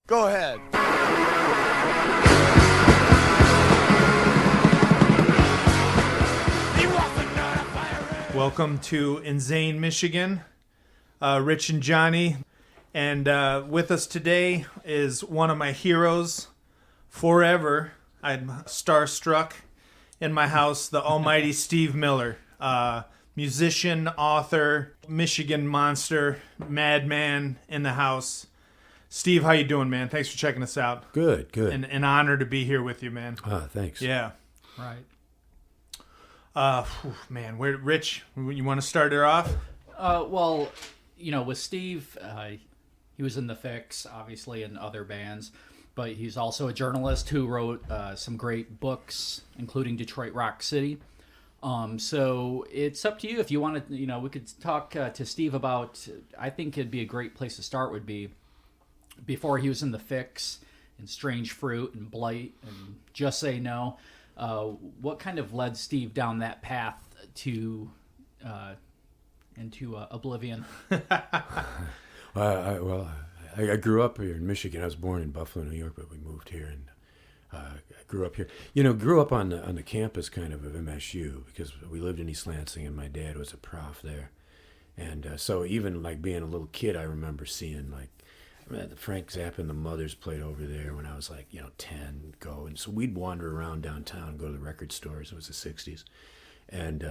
Go ahead. Welcome to Inzane, Michigan. Rich and Johnny. And with us today is one of my heroes forever. I'm starstruck in my house, the almighty Steve Miller. Musician, author, Michigan monster, madman in the house. Steve, how you doing, man? Thanks for checking us out. Good. An honor to be here with you, man. Thanks. Yeah. Right. Man, Rich, you want to start it off? Well, with Steve, he was in The Fix, obviously, and other bands, but he's also a journalist who wrote some great books, including Detroit Rock City. So it's up to you if you want to, we could talk to Steve about, I think it'd be a great place to start would be before he was in The Fix and Strange Fruit and Blight and Just Say No. What kind of led Steve down that path to into oblivion? I grew up here in Michigan. I was born in Buffalo, New York, but we moved here and I grew up here. Grew up on the campus kind of MSU because we lived in East Lansing and my dad was a prof there. And so even like being a little kid, I remember seeing Frank Zappa and the Mothers played over there when I was 10, go. And so we'd wander around downtown, go to the record stores. It was the 60s. And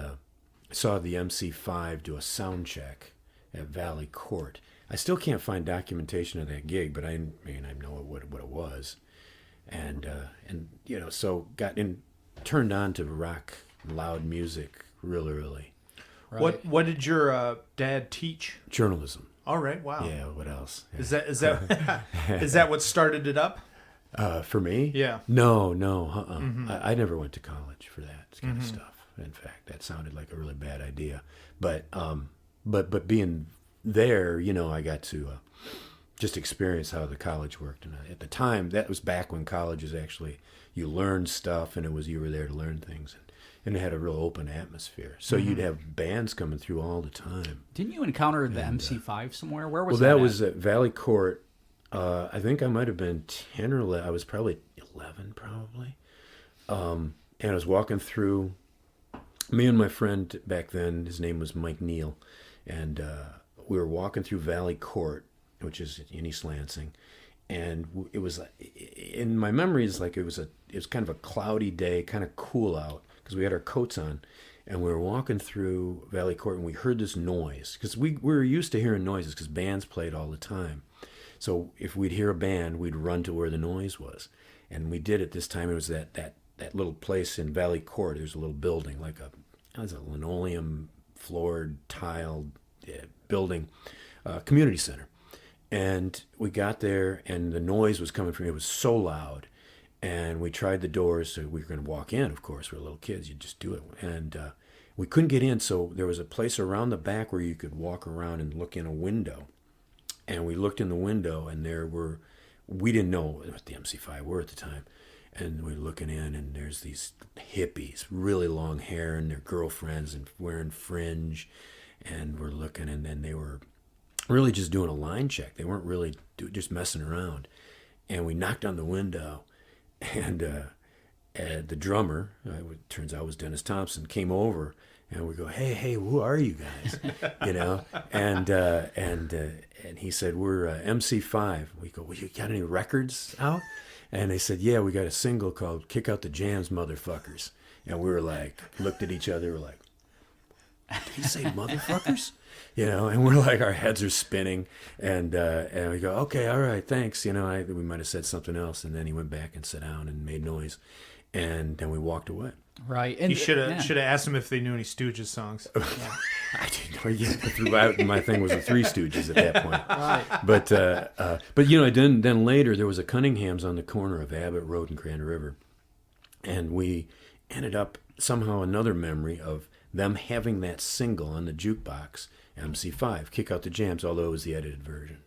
saw the MC5 do a sound check at Valley Court. I still can't find documentation of that gig, but I know what it was. And so got turned on to rock, loud music really early. Right. What did your dad teach? Journalism. All right. Wow. Yeah. What else? Yeah. Is that is that what started it up? For me? Yeah. No. Mm-hmm. I never went to college for that kind of Mm-hmm. stuff. In fact, that sounded like a really bad idea. But being there, I got to just experience how the college worked. And at the time, that was back when colleges actually you learned stuff, and you were there to learn things. And it had a real open atmosphere. So you'd have bands coming through all the time. Didn't you encounter the MC5 somewhere? Where was that? Well, that was at Valley Court. I think I might have been 10 or 11. I was probably 11, probably. And I was walking through. Me and my friend back then, his name was Mike Neal. And we were walking through Valley Court, which is in East Lansing. And it was, in my memories, it was kind of a cloudy day, kind of cool out. Because we had our coats on, and we were walking through Valley Court, and we heard this noise. Because we were used to hearing noises, because bands played all the time. So if we'd hear a band, we'd run to where the noise was. And we did it this time. It was that little place in Valley Court. There's a little building, it was a linoleum floored, tiled building, community center. And we got there, and the noise was coming from, it was so loud. And we tried the doors, so we were going to walk in, of course. We were little kids, you just do it. And we couldn't get in, so there was a place around the back where you could walk around and look in a window. And we looked in the window, and we didn't know what the MC5 were at the time. And we were looking in, and there's these hippies, really long hair, and their girlfriends, and wearing fringe. And we're looking, and then they were really just doing a line check. They weren't really just messing around. And we knocked on the window. And the drummer, it turns out was Dennis Thompson, came over, and we go, hey, who are you guys? And he said, we're MC5. We go, well, you got any records out? And they said, yeah, we got a single called "Kick Out the Jams, Motherfuckers." And we were looked at each other, we're like, did he say motherfuckers? And we're our heads are spinning, and we go, okay, all right, thanks. We might have said something else, and then he went back and sat down and made noise, and then we walked away. Right. And you should have asked him if they knew any Stooges songs. Yeah. I didn't know yet. My thing was the Three Stooges at that point. Right. But then later there was a Cunningham's on the corner of Abbott Road and Grand River, and we ended up somehow another memory of them having that single on the jukebox, MC5, "Kick Out the Jams," although it was the edited version.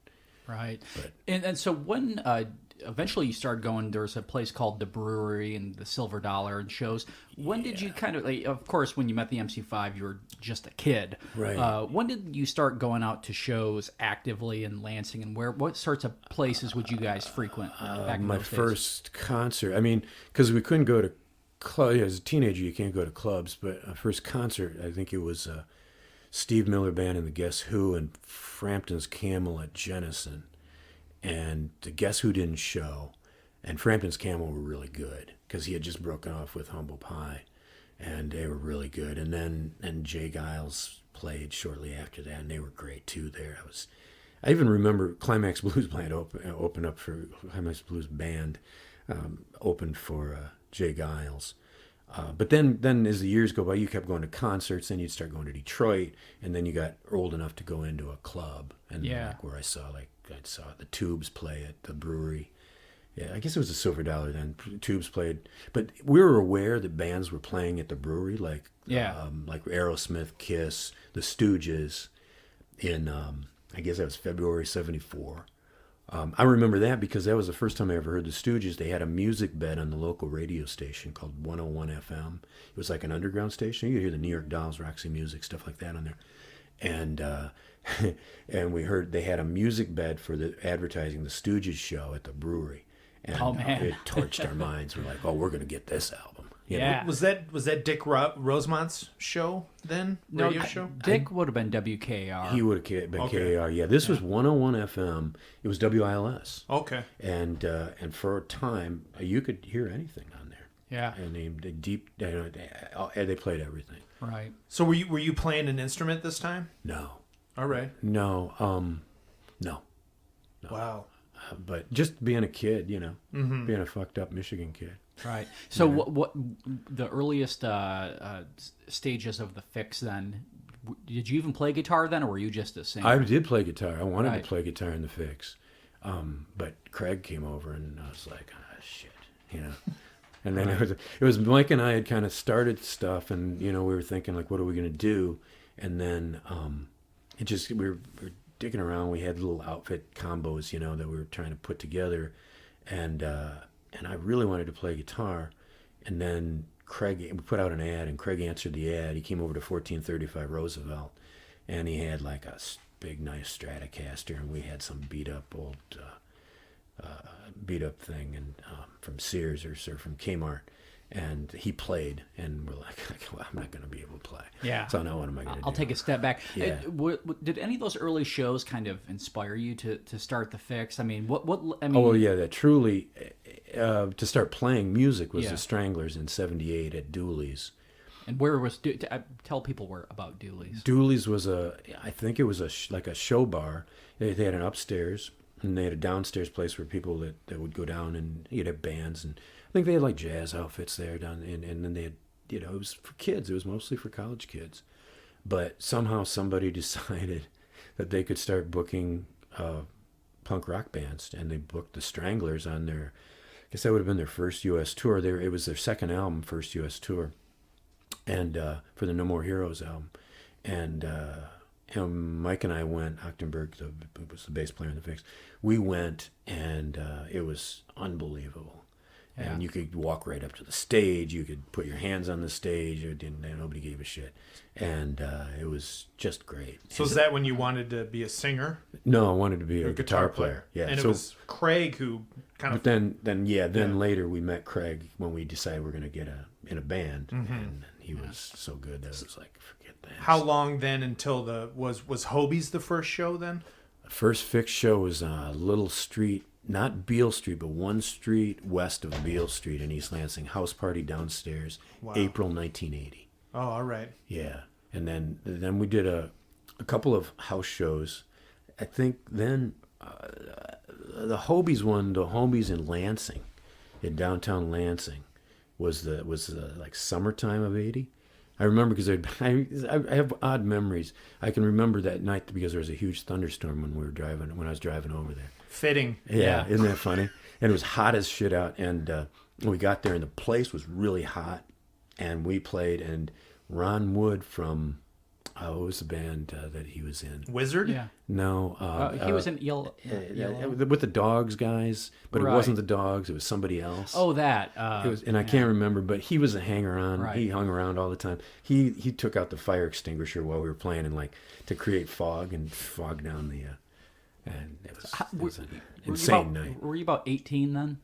Right. But, and so when eventually you started going. There was a place called the Brewery and the Silver Dollar and shows. When did you kind of, like, of course, when you met the MC5, you were just a kid. Right. When did you start going out to shows actively in Lansing, and what sorts of places would you guys frequent back in My those days? first concert, I mean, because we couldn't go to clubs. As a teenager, you can't go to clubs, but our first concert, I think it was Steve Miller Band and the Guess Who and Frampton's Camel at Jennison. And the Guess Who didn't show, and Frampton's Camel were really good because he had just broken off with Humble Pie, and they were really good. And then Jay Giles played shortly after that, and they were great too. I even remember Climax Blues Band opened up for Climax Blues Band, opened for Jay Giles. But then as the years go by, you kept going to concerts, then you'd start going to Detroit, and then you got old enough to go into a club, and like where I saw the Tubes play at the Brewery. Yeah, I guess it was the Silver Dollar then. Tubes played, but we were aware that bands were playing at the Brewery, like Aerosmith, Kiss, the Stooges, in I guess that was February '74. I remember that because that was the first time I ever heard the Stooges. They had a music bed on the local radio station called 101 FM. It was like an underground station. You could hear the New York Dolls, Roxy Music, stuff like that on there. And and we heard they had a music bed for the advertising the Stooges show at the Brewery. And it torched our minds. We're like, oh, we're going to get this album. You know? Was that Dick Rosemont's show then? Radio show? Dick would have been WKR. He would have been KAR. Yeah, this was 101 FM. It was WILS. Okay. And for a time, you could hear anything on there. Yeah. And they played everything. Right. So were you playing an instrument this time? No. All right. No. No. Wow. But just being a kid, being a fucked up Michigan kid. Right. So what the earliest stages of the Fix then? Did you even play guitar then, or were you just a singer? I did play guitar. I wanted to play guitar in the Fix, but Craig came over and I was like, shit, And then it was Mike and I had kind of started stuff, and we were thinking like, what are we gonna do? And then we were digging around. We had little outfit combos, that we were trying to put together, and I really wanted to play guitar. And then we put out an ad, and Craig answered the ad. He came over to 1435 Roosevelt, and he had like a big, nice Stratocaster, and we had some beat up thing, and from Sears or from Kmart. And he played, and we're like, well, I'm not going to be able to play. Yeah. So now what am I going to do? I'll take a step back. Yeah. Did any of those early shows kind of inspire you to start the Fix? I mean, that truly, to start playing music was the Stranglers in '78 at Dooley's. And where was tell people where about Dooley's? Dooley's was I think it was like a show bar. They had an upstairs, and they had a downstairs place where people that would go down, and you'd have bands, and I think they had like jazz outfits there down, and then they had, it was for kids. It was mostly for college kids, but somehow somebody decided that they could start booking punk rock bands, and they booked the Stranglers on their, I guess that would have been their first U.S. tour. It was their second album, first U.S. tour, and for the No More Heroes album, and Mike and I went. Ochtenberg, who was the bass player in the Fix, we went, and it was unbelievable. Yeah. And you could walk right up to the stage. You could put your hands on the stage. Nobody gave a shit. And it was just great. So is that when you wanted to be a singer? No, I wanted to be a guitar player. Yeah. And it was Craig who kind of... But then later we met Craig when we decided we're going to get in a band. Mm-hmm. And he was so good that it was like, forget that. How long then until was Hobie's the first show then? The first Fix show was a little street, not Beale Street, but one street west of Beale Street in East Lansing. House party downstairs, April 1980. Oh, all right. Yeah, and then we did a couple of house shows. I think then the Hobies in Lansing, in downtown Lansing, was like summertime of '80. I remember because I have odd memories. I can remember that night because there was a huge thunderstorm when I was driving over there. Fitting. Yeah, isn't that funny? And it was hot as shit out, and we got there, and the place was really hot, and we played, and Ron Wood from what was the band that he was in? Wizard? Yeah. No. He was in Yellow. With the Dogs guys, but Right. it wasn't the Dogs. It was somebody else. Oh, that. It was, and I can't remember, but he was a hanger-on. Right. He hung around all the time. He took out the fire extinguisher while we were playing, and like to create fog and fog down the. And it was an insane night. Were you about 18 then?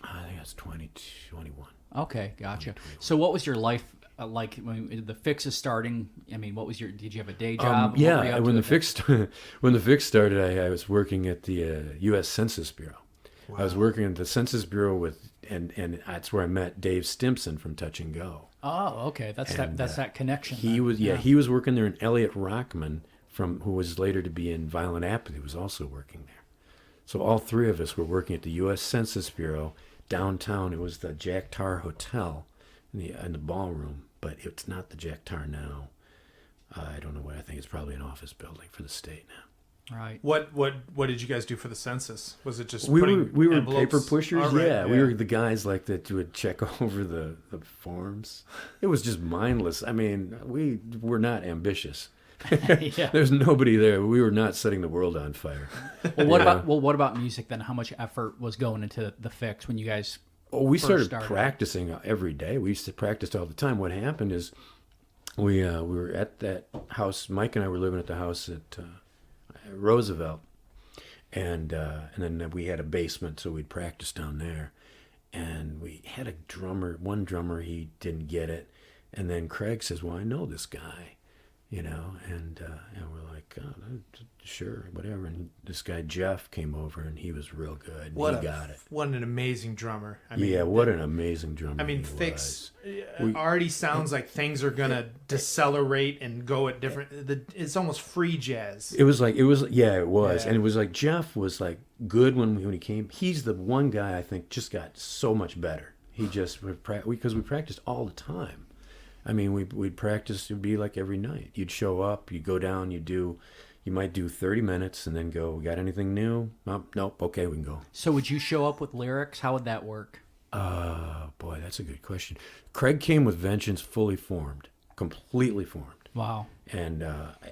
I think I was 20, 21. Okay, gotcha. So what was your life like when the Fix is starting? I mean, did you have a day job? What were you Yeah, up when to the Fix started, I was working at the U.S. Census Bureau. Wow. I was working at the Census Bureau and that's where I met Dave Stimpson from Touch and Go. Oh, okay. That's that connection. He then. was he was working there, and Elliot Rockman who was later to be in Violent Apathy was also working there. So all three of us were working at the U.S. Census Bureau downtown. It was the Jack Tar Hotel in the ballroom, but it's not the Jack Tar now. I don't know what. I think it's probably an office building for the state now. Right. What did you guys do for the census? Was it just We putting were envelopes? paper pushers. All right, yeah, we were the guys like that would check over the forms. It was just mindless. I mean, we were not ambitious. Yeah. There's nobody there. We were not setting the world on fire. Well, what about music then? How much effort was going into the Fix when you guys? Oh, we first started practicing every day. We used to practice all the time. What happened is we were at that house. Mike and I were living at the house at Roosevelt, and then we had a basement, so we'd practice down there. And we had a drummer. One drummer, he didn't get it, and then Craig says, "Well, I know this guy." And we're like, oh, sure, whatever. And this guy Jeff came over, and he was real good. He got it. What an amazing drummer! I mean, What an amazing drummer! I mean, Fix already sounds like things are gonna decelerate and go at different. It's almost free jazz. It was, and it was Yeah. like Jeff was like good when he came. He's the one guy I think just got so much better. He just because we practiced all the time. I mean, we'd practice. It'd be like every night. You'd show up, you'd go down, you might do 30 minutes and then go, "We got anything new?" Nope. Okay, we can go. So would you show up with lyrics? How would that work? Boy, that's a good question. Craig came with Vengeance fully formed, completely formed. Wow. And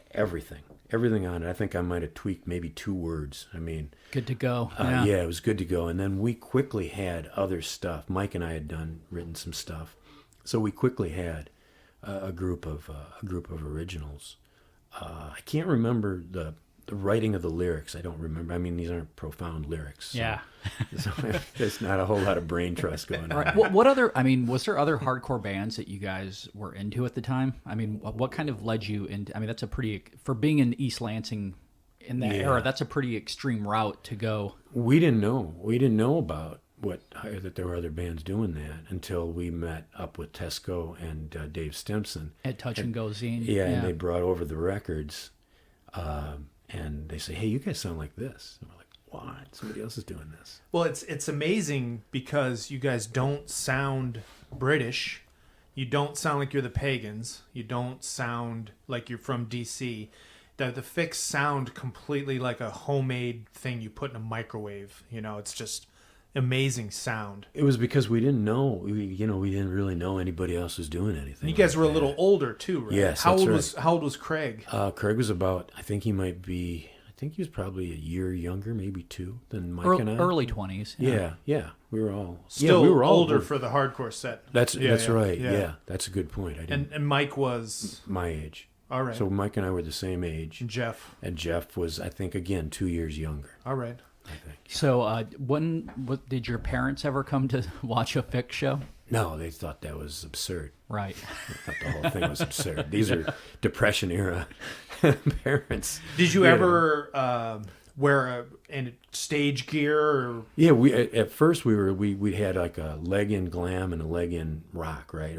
everything on it. I think I might have tweaked maybe 2 words. I mean, Good to go. yeah, it was good to go. And then we quickly had other stuff. Mike and I had written some stuff, so we quickly had a group of originals. I can't remember the writing of the lyrics. I don't remember. I mean, these aren't profound lyrics. So, Yeah. so there's not a whole lot of brain trust going on. Right. What other? I mean, was there other hardcore bands that you guys were into at the time? I mean, what kind of led you into? I mean, that's a pretty for being in East Lansing in that era. That's a pretty extreme route to go. We didn't know. We didn't know about that there were other bands doing that until we met up with Tesco and Dave Stimpson At Touch and Go Zine. Yeah, and they brought over the records, and they say, "Hey, you guys sound like this." And we're like, "What? Somebody else is doing this." Well, it's amazing because you guys don't sound British. You don't sound like you're the Pagans. You don't sound like you're from DC. The Fix sound completely like a homemade thing you put in a microwave. It's just amazing sound. It was because we didn't know. We didn't really know anybody else was doing anything. You guys like were a that. little older too, right? Yes, How that's old right. How old was Craig? Craig was about. I think he was probably a year younger, maybe 2, than Mike and I. Early 20s. Yeah. We were all Still we were all older for the hardcore set. That's right. Yeah. Yeah, that's a good point. I didn't. And Mike was My age. all right. So Mike and I were the same age. And Jeff. And Jeff was, I think, again, 2 years younger. All right. I think. So did your parents ever come to watch a Fix show? No, they thought that was absurd. Right. They thought the whole thing was absurd. These are Depression era parents. Did you ever wear any stage gear? Or... Yeah, we at first we had like a leg in glam and a leg in rock, right?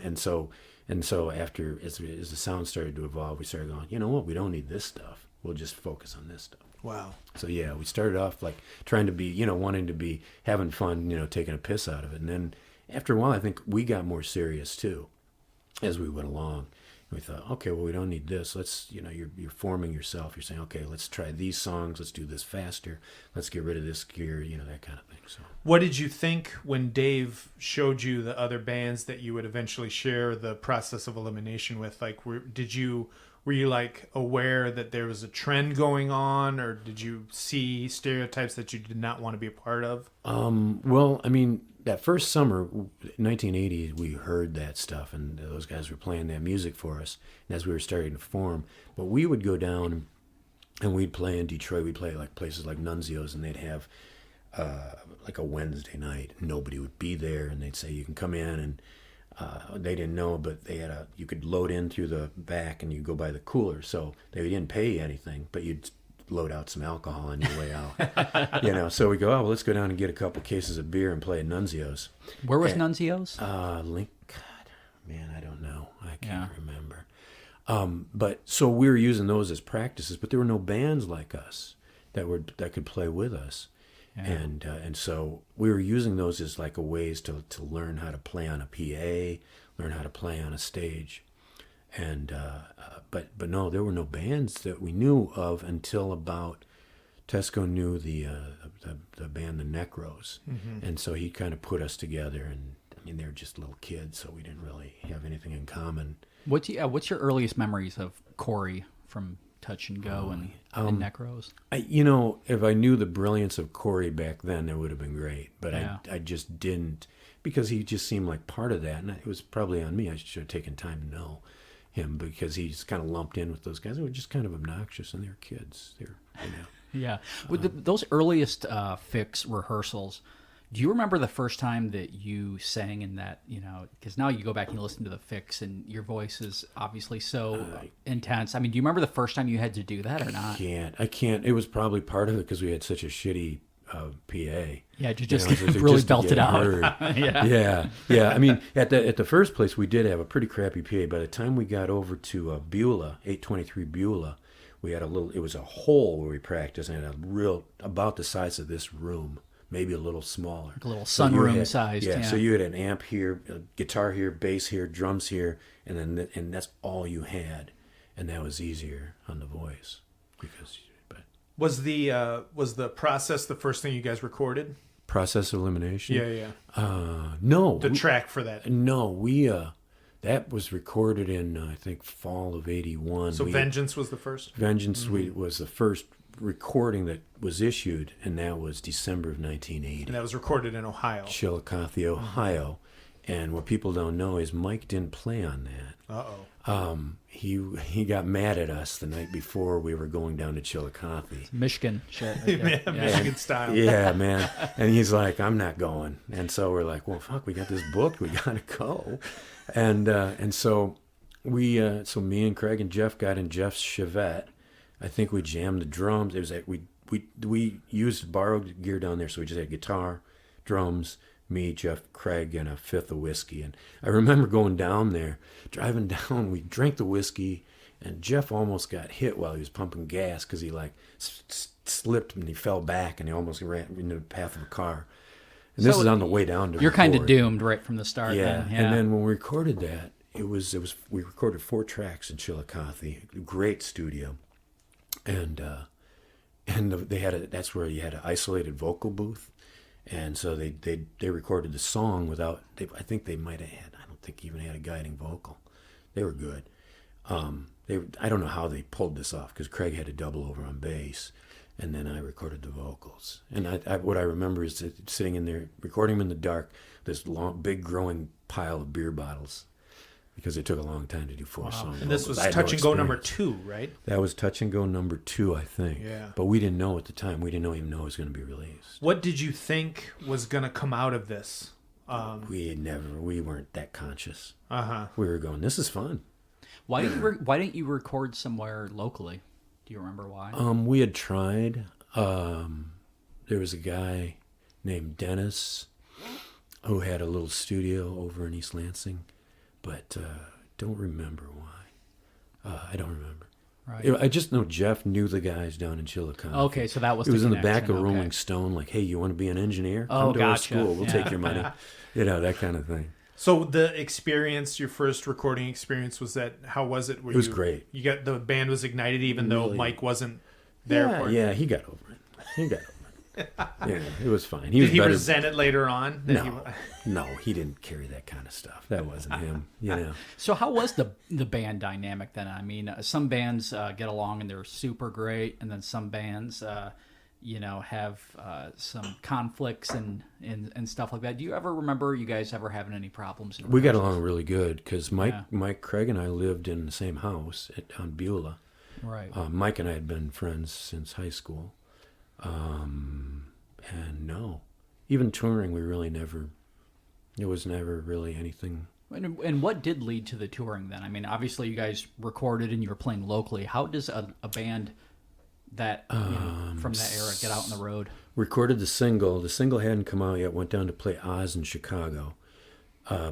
And so after as the sound started to evolve, we started going, you know what? We don't need this stuff. We'll just focus on this stuff. Wow. So yeah, we started off like trying to be, wanting to be having fun, taking a piss out of it. And then after a while, I think we got more serious too as we went along. We thought, okay, well, we don't need this. Let's, you're forming yourself. You're saying, okay, let's try these songs. Let's do this faster. Let's get rid of this gear, that kind of thing. So what did you think when Dave showed you the other bands that you would eventually share the process of elimination with? Like, were you like aware that there was a trend going on, or did you see stereotypes that you did not want to be a part of? Well, I mean, that first summer, 1980, we heard that stuff, and those guys were playing that music for us, and as we were starting to form. But we would go down, and we'd play in Detroit. We'd play like places like Nunzio's, and they'd have like a Wednesday night. Nobody would be there, and they'd say, you can come in, and they didn't know, but they had you could load in through the back, and you go by the cooler. So they didn't pay you anything, but you'd load out some alcohol on your way out. So we go, oh, well, let's go down and get a couple cases of beer and play at Nunzio's. Where was Nunzio's? God, man, I don't know. I can't remember. But so we were using those as practices, but there were no bands like us that could play with us. Yeah. And so we were using those as like a ways to learn how to play on a PA, learn how to play on a stage. And but no, there were no bands that we knew of until about Tesco knew the band the Necros, and so he kind of put us together. And I mean, they were just little kids, so we didn't really have anything in common. What's your earliest memories of Corey from Touch and Go and Necros? If I knew the brilliance of Corey back then, that would have been great. But I just didn't, because he just seemed like part of that, and it was probably on me. I should have taken time to know him, because he just kind of lumped in with those guys who were just kind of obnoxious, and they're kids. Yeah. With those earliest Fix rehearsals, do you remember the first time that you sang in that, because now you go back and you listen to the Fix and your voice is obviously so intense. I mean, do you remember the first time you had to do that or not? I can't. It was probably part of it because we had such a shitty PA. Yeah, you just really belt it out. Yeah. I mean, at the first place, we did have a pretty crappy PA. By the time we got over to Beulah, 823 Beulah, we had it was a hole where we practiced, and about the size of this room, maybe a little smaller. Like a little sunroom sized. Yeah, so you had an amp here, a guitar here, bass here, drums here, and that's all you had. And that was easier on the voice. Was the process the first thing you guys recorded? Process Elimination? Yeah. No. The track for that? No, that was recorded in, I think, fall of 81. So Vengeance was the first? Vengeance was the first recording that was issued, and that was December of 1980. And that was recorded in Ohio? Chillicothe, Ohio. And what people don't know is Mike didn't play on that. Uh-oh. He got mad at us the night before we were going down to Chillicothe. Michigan shit. Right Michigan style. Yeah, man. And he's like, I'm not going. And so we're like, well, fuck, we got this booked. We got to go. And so so me and Craig and Jeff got in Jeff's Chevette. I think we jammed the drums. It was like we used borrowed gear down there, so we just had guitar, drums, me, Jeff, Craig, and a fifth of whiskey. And I remember going down there, driving down, we drank the whiskey, and Jeff almost got hit while he was pumping gas because he slipped and he fell back and he almost ran into the path of a car. And this is on the way down to You're kind of doomed right from the start. Yeah. Then. Yeah. And then when we recorded that, we recorded 4 tracks in Chillicothe, great studio. And that's where you had an isolated vocal booth. And so they recorded the song without. I think they might have had. I don't think even had a guiding vocal. They were good. I don't know how they pulled this off because Craig had to double over on bass, and then I recorded the vocals. And what I remember is sitting in there recording them in the dark. This long, big, growing pile of beer bottles, because it took a long time to do 4 songs. And this was Touch and Go number 2, right? That was Touch and Go number 2, I think. Yeah. But we didn't know at the time. We didn't even know it was going to be released. What did you think was going to come out of this? We weren't that conscious. Uh-huh. We were going, this is fun. Why didn't you record somewhere locally? Do you remember why? We had tried. There was a guy named Dennis who had a little studio over in East Lansing. But don't remember why. I don't remember. Right. I just know Jeff knew the guys down in Chillicothe. Okay, so that was. It was in the back of okay. Rolling Stone, like, "Hey, you want to be an engineer? Oh, Come to our gotcha. school. We'll take your money." That kind of thing. So the experience, your first recording experience, how was it? It was great. You got the band was ignited, even though Mike wasn't there for it. Yeah, he got over it. Yeah, it was fine. Did was he better. resent it later on? No, he didn't carry that kind of stuff. That wasn't him. So how was the band dynamic then? I mean, some bands get along and they're super great, and then some bands, have some conflicts and stuff like that. Do you ever remember you guys ever having any problems? We got along really good because Mike Craig and I lived in the same house on Beulah. Right. Mike and I had been friends since high school. And no, even touring, we really never, it was never really anything. And what did lead to the touring then? I mean, obviously you guys recorded and you were playing locally. How does a band that from that era get out on the road? Recorded the single. The single hadn't come out yet. Went down to play Oz in Chicago.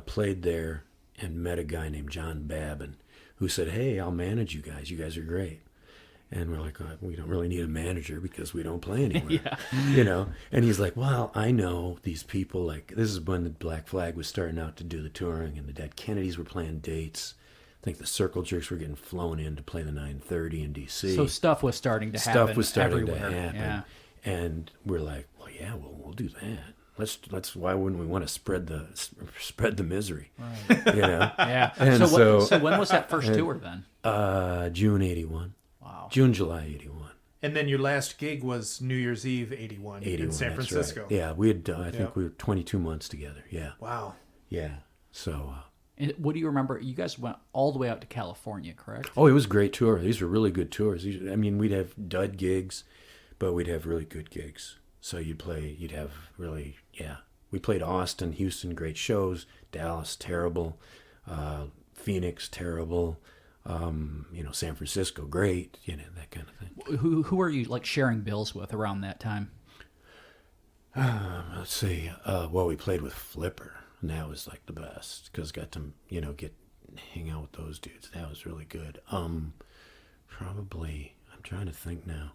Played there and met a guy named John Babin who said, "Hey, I'll manage you guys. You guys are great." And we're like, we don't really need a manager because we don't play anywhere, And he's like, well, I know these people. Like, this is when the Black Flag was starting out to do the touring, and the Dead Kennedys were playing dates. I think the Circle Jerks were getting flown in to play the 930 in D.C. So stuff was starting to happen. Stuff was starting everywhere. to happen, yeah. And we're like, well, yeah, we'll do that. Let's. Why wouldn't we want to spread the misery? Right. Yeah. And so when was that first tour then? June '81. Wow. June, July '81. And then your last gig was New Year's Eve '81 in San Francisco. Right. Yeah, we had. I think we were 22 months together. Yeah. Wow. Yeah. So. And what do you remember? You guys went all the way out to California, correct? Oh, it was a great tour. These were really good tours. I mean, we'd have dud gigs, but we'd have really good gigs. So you'd have really, We played Austin, Houston, great shows. Dallas, terrible. Phoenix, terrible. San Francisco, great. That kind of thing. Who are you like sharing bills with around that time? Let's see. Well, we played with Flipper, and that was like the best because got to hang out with those dudes. That was really good. Probably I'm trying to think now.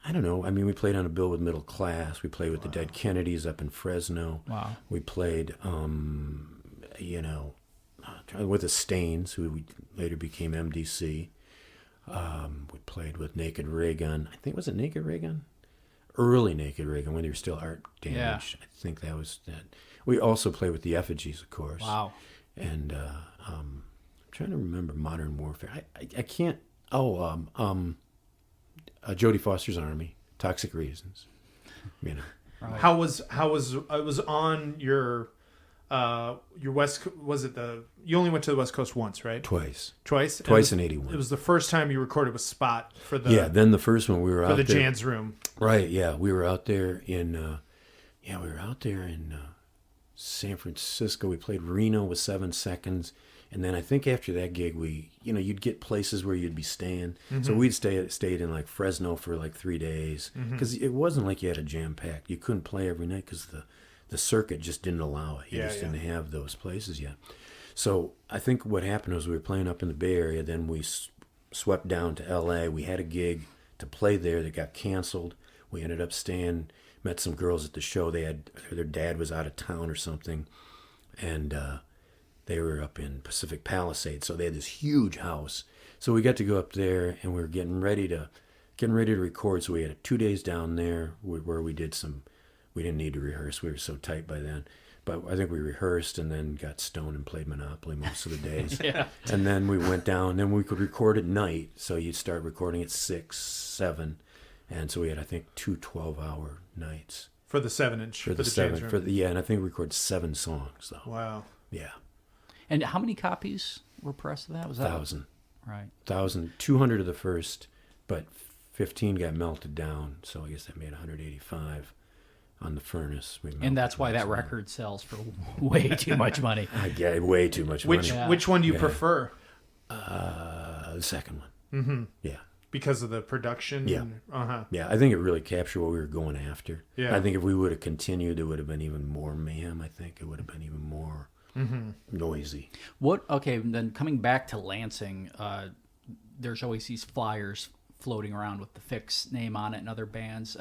I don't know. I mean, we played on a bill with Middle Class. We played with the Dead Kennedys up in Fresno. Wow. We played, with the Stains, who later became MDC. We played with Naked Ray Gun. I think, was it Naked Ray Gun? Early Naked Ray Gun, when they were still Art Damage. Yeah. I think that was that. We also played with the Effigies, of course. Wow. And I'm trying to remember Modern Warfare. I can't. Jodie Foster's Army, Toxic Reasons. Right. How was it was on your West? Was it you only went to the West Coast once, right? Twice Twice in '81. It was the first time you recorded with Spot for the Then the first one we were for out the there. Jan's Room. Right. Yeah, we were out there in. San Francisco. We played Reno with 7 Seconds. And then I think after that gig, you'd get places where you'd be staying. Mm-hmm. So we'd stayed in like Fresno for like 3 days because it wasn't like you had a jam pack. You couldn't play every night because the circuit just didn't allow it. You just didn't have those places yet. So I think what happened was we were playing up in the Bay Area. Then we swept down to L.A. We had a gig to play there that got canceled. We ended up met some girls at the show. Their dad was out of town or something, and they were up in Pacific Palisades, so they had this huge house. So we got to go up there, and we were getting ready to record. So we had 2 days down there where we did some. We didn't need to rehearse. We were so tight by then. But I think we rehearsed and then got stoned and played Monopoly most of the days. Yeah. And then we went down. Then we could record at night. So you'd start recording at 6, 7. And so we had, I think, 2 12-hour nights. For the 7-inch. For the 7. And I think we recorded 7 songs, though. Wow. Yeah. And how many copies were pressed of that? Was that 1,000. Right. 1,000. 200 of the first, but 15 got melted down. So I guess that made 185 on the furnace. And that's why that record sells for way too much money. I get way too much money. Which one do you prefer? The second one. Mm-hmm. Yeah. Because of the production? Yeah. Uh-huh. Yeah, I think it really captured what we were going after. Yeah. I think if we would have continued, it would have been even more mayhem. I think it would have been even more noisy. Okay, then coming back to Lansing, there's always these flyers floating around with the Fix name on it and other bands.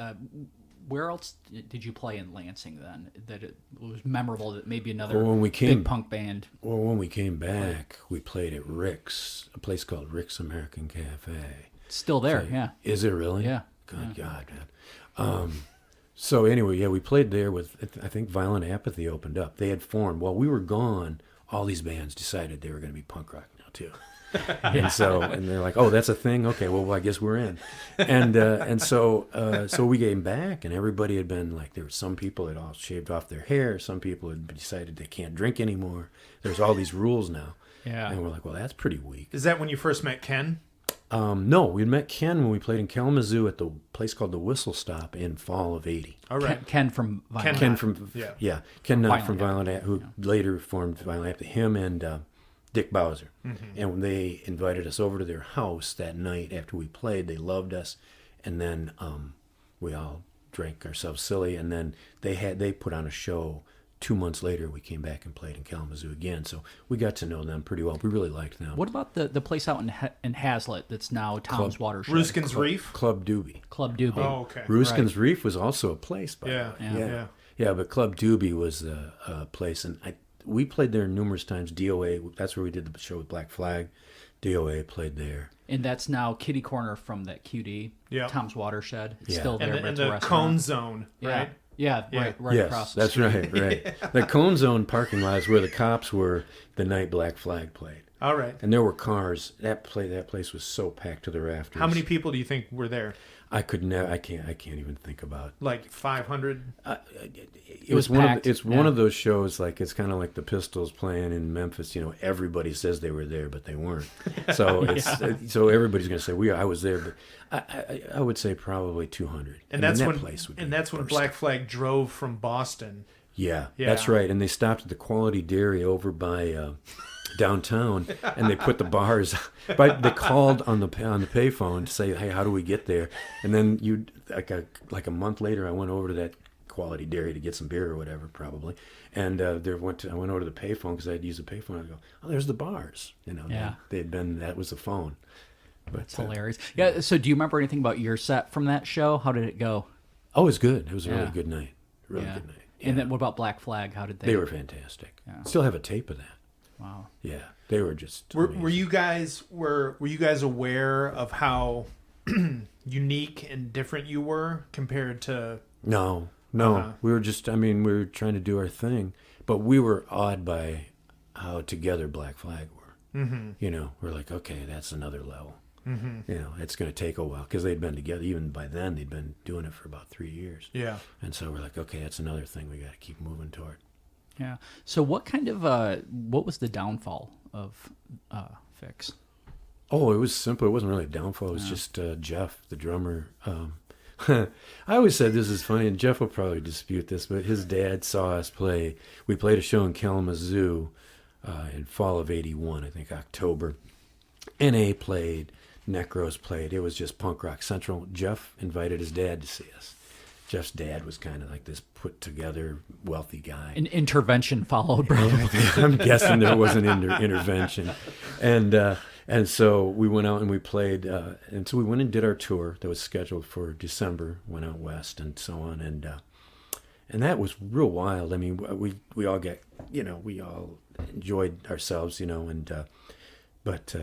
Where else did you play in Lansing then that it was memorable that maybe another big punk band? Well, when we came back, we played at Rick's, a place called Rick's American Cafe. It's still there, yeah. Is it really? Yeah. Good God, So anyway, yeah, we played there with, I think Violent Apathy opened up. They had formed. While we were gone, all these bands decided they were going to be punk rock now too. And they're like, oh, that's a thing? Okay, well, I guess we're in. So we came back, and everybody had been like, there were some people that all shaved off their hair. Some people had decided they can't drink anymore. There's all these rules now. Yeah. And we're like, well, that's pretty weak. Is that when you first met Ken? No, we met Ken when we played in Kalamazoo at the place called the Whistle Stop in fall of '80. All right. Ken from Violent. Ken from Ken Knott from Violent Violent, who later formed Violent Apathy. Him and Dick Bowser. And when they invited us over to their house that night after we played, they loved us, and then we all drank ourselves silly, and then they put on a show. 2 months later, we came back and played in Kalamazoo again, so we got to know them pretty well. We really liked them. What about the place out in Hazlitt that's now Tom's Watershed? Ruskin's Reef? Club Doobie. Club Doobie. Oh, okay. Ruskin's Reef was also a place, by the way. Yeah. Yeah, but Club Doobie was a place, and we played there numerous times. DOA, that's where we did the show with Black Flag. DOA played there. And that's now kitty corner from that QD, Tom's Watershed. It's still there, but And it's a the restaurant. Cone Zone, right? Yeah, right Yes, across the that's street. right. The Cone Zone parking lot is where the cops were the night Black Flag played. All right. And there were cars. That place was so packed to the rafters. How many people do you think were there? I can't even think about. Like 500? It was one packed. It's one of those shows, like, it's kind of like the Pistols playing in Memphis. You know, everybody says they were there, but they weren't. So so everybody's going to say I was there, but I would say probably 200. And that's when place would be that's when burst. Black Flag drove from Boston. Yeah, that's right. And they stopped at the Quality Dairy over by downtown, and they put the bars. They called on the payphone to say, "Hey, how do we get there?" And then like a month later, I went over to that Quality Dairy to get some beer or whatever, probably. And I went over to the payphone because I'd use the payphone. I go, "Oh, there's the bars." You know, that was the phone. But It's hilarious. Yeah. So, do you remember anything about your set from that show? How did it go? Oh, it was good. It was a really good night. Really good night. And then what about Black Flag? How did they? They were fantastic. Still have a tape of that. Wow. Yeah, they were just. Were you guys aware of how unique and different you were compared to? No. We were just. We were trying to do our thing, but we were awed by how together Black Flag were. Mm-hmm. You know, we're like, okay, that's another level. Mm-hmm. You know, it's going to take a while because they'd been together. Even by then, they'd been doing it for about 3 years. Yeah. And so we're like, okay, that's another thing we got to keep moving toward. Yeah. So, what kind of what was the downfall of Fix? Oh, it was simple. It wasn't really a downfall. It was just Jeff, the drummer. I always said this is funny, and Jeff will probably dispute this, but his dad saw us play. We played a show in Kalamazoo in fall of '81, I think October. NA played, Necros played. It was just punk rock central. Jeff invited his dad to see us. Jeff's dad was kind of like this put-together, wealthy guy. An intervention followed, bro. I'm guessing there was an intervention. And so we went out and we played. And so we went and did our tour that was scheduled for December, went out west and so on. And that was real wild. I mean, we all got, we all enjoyed ourselves, but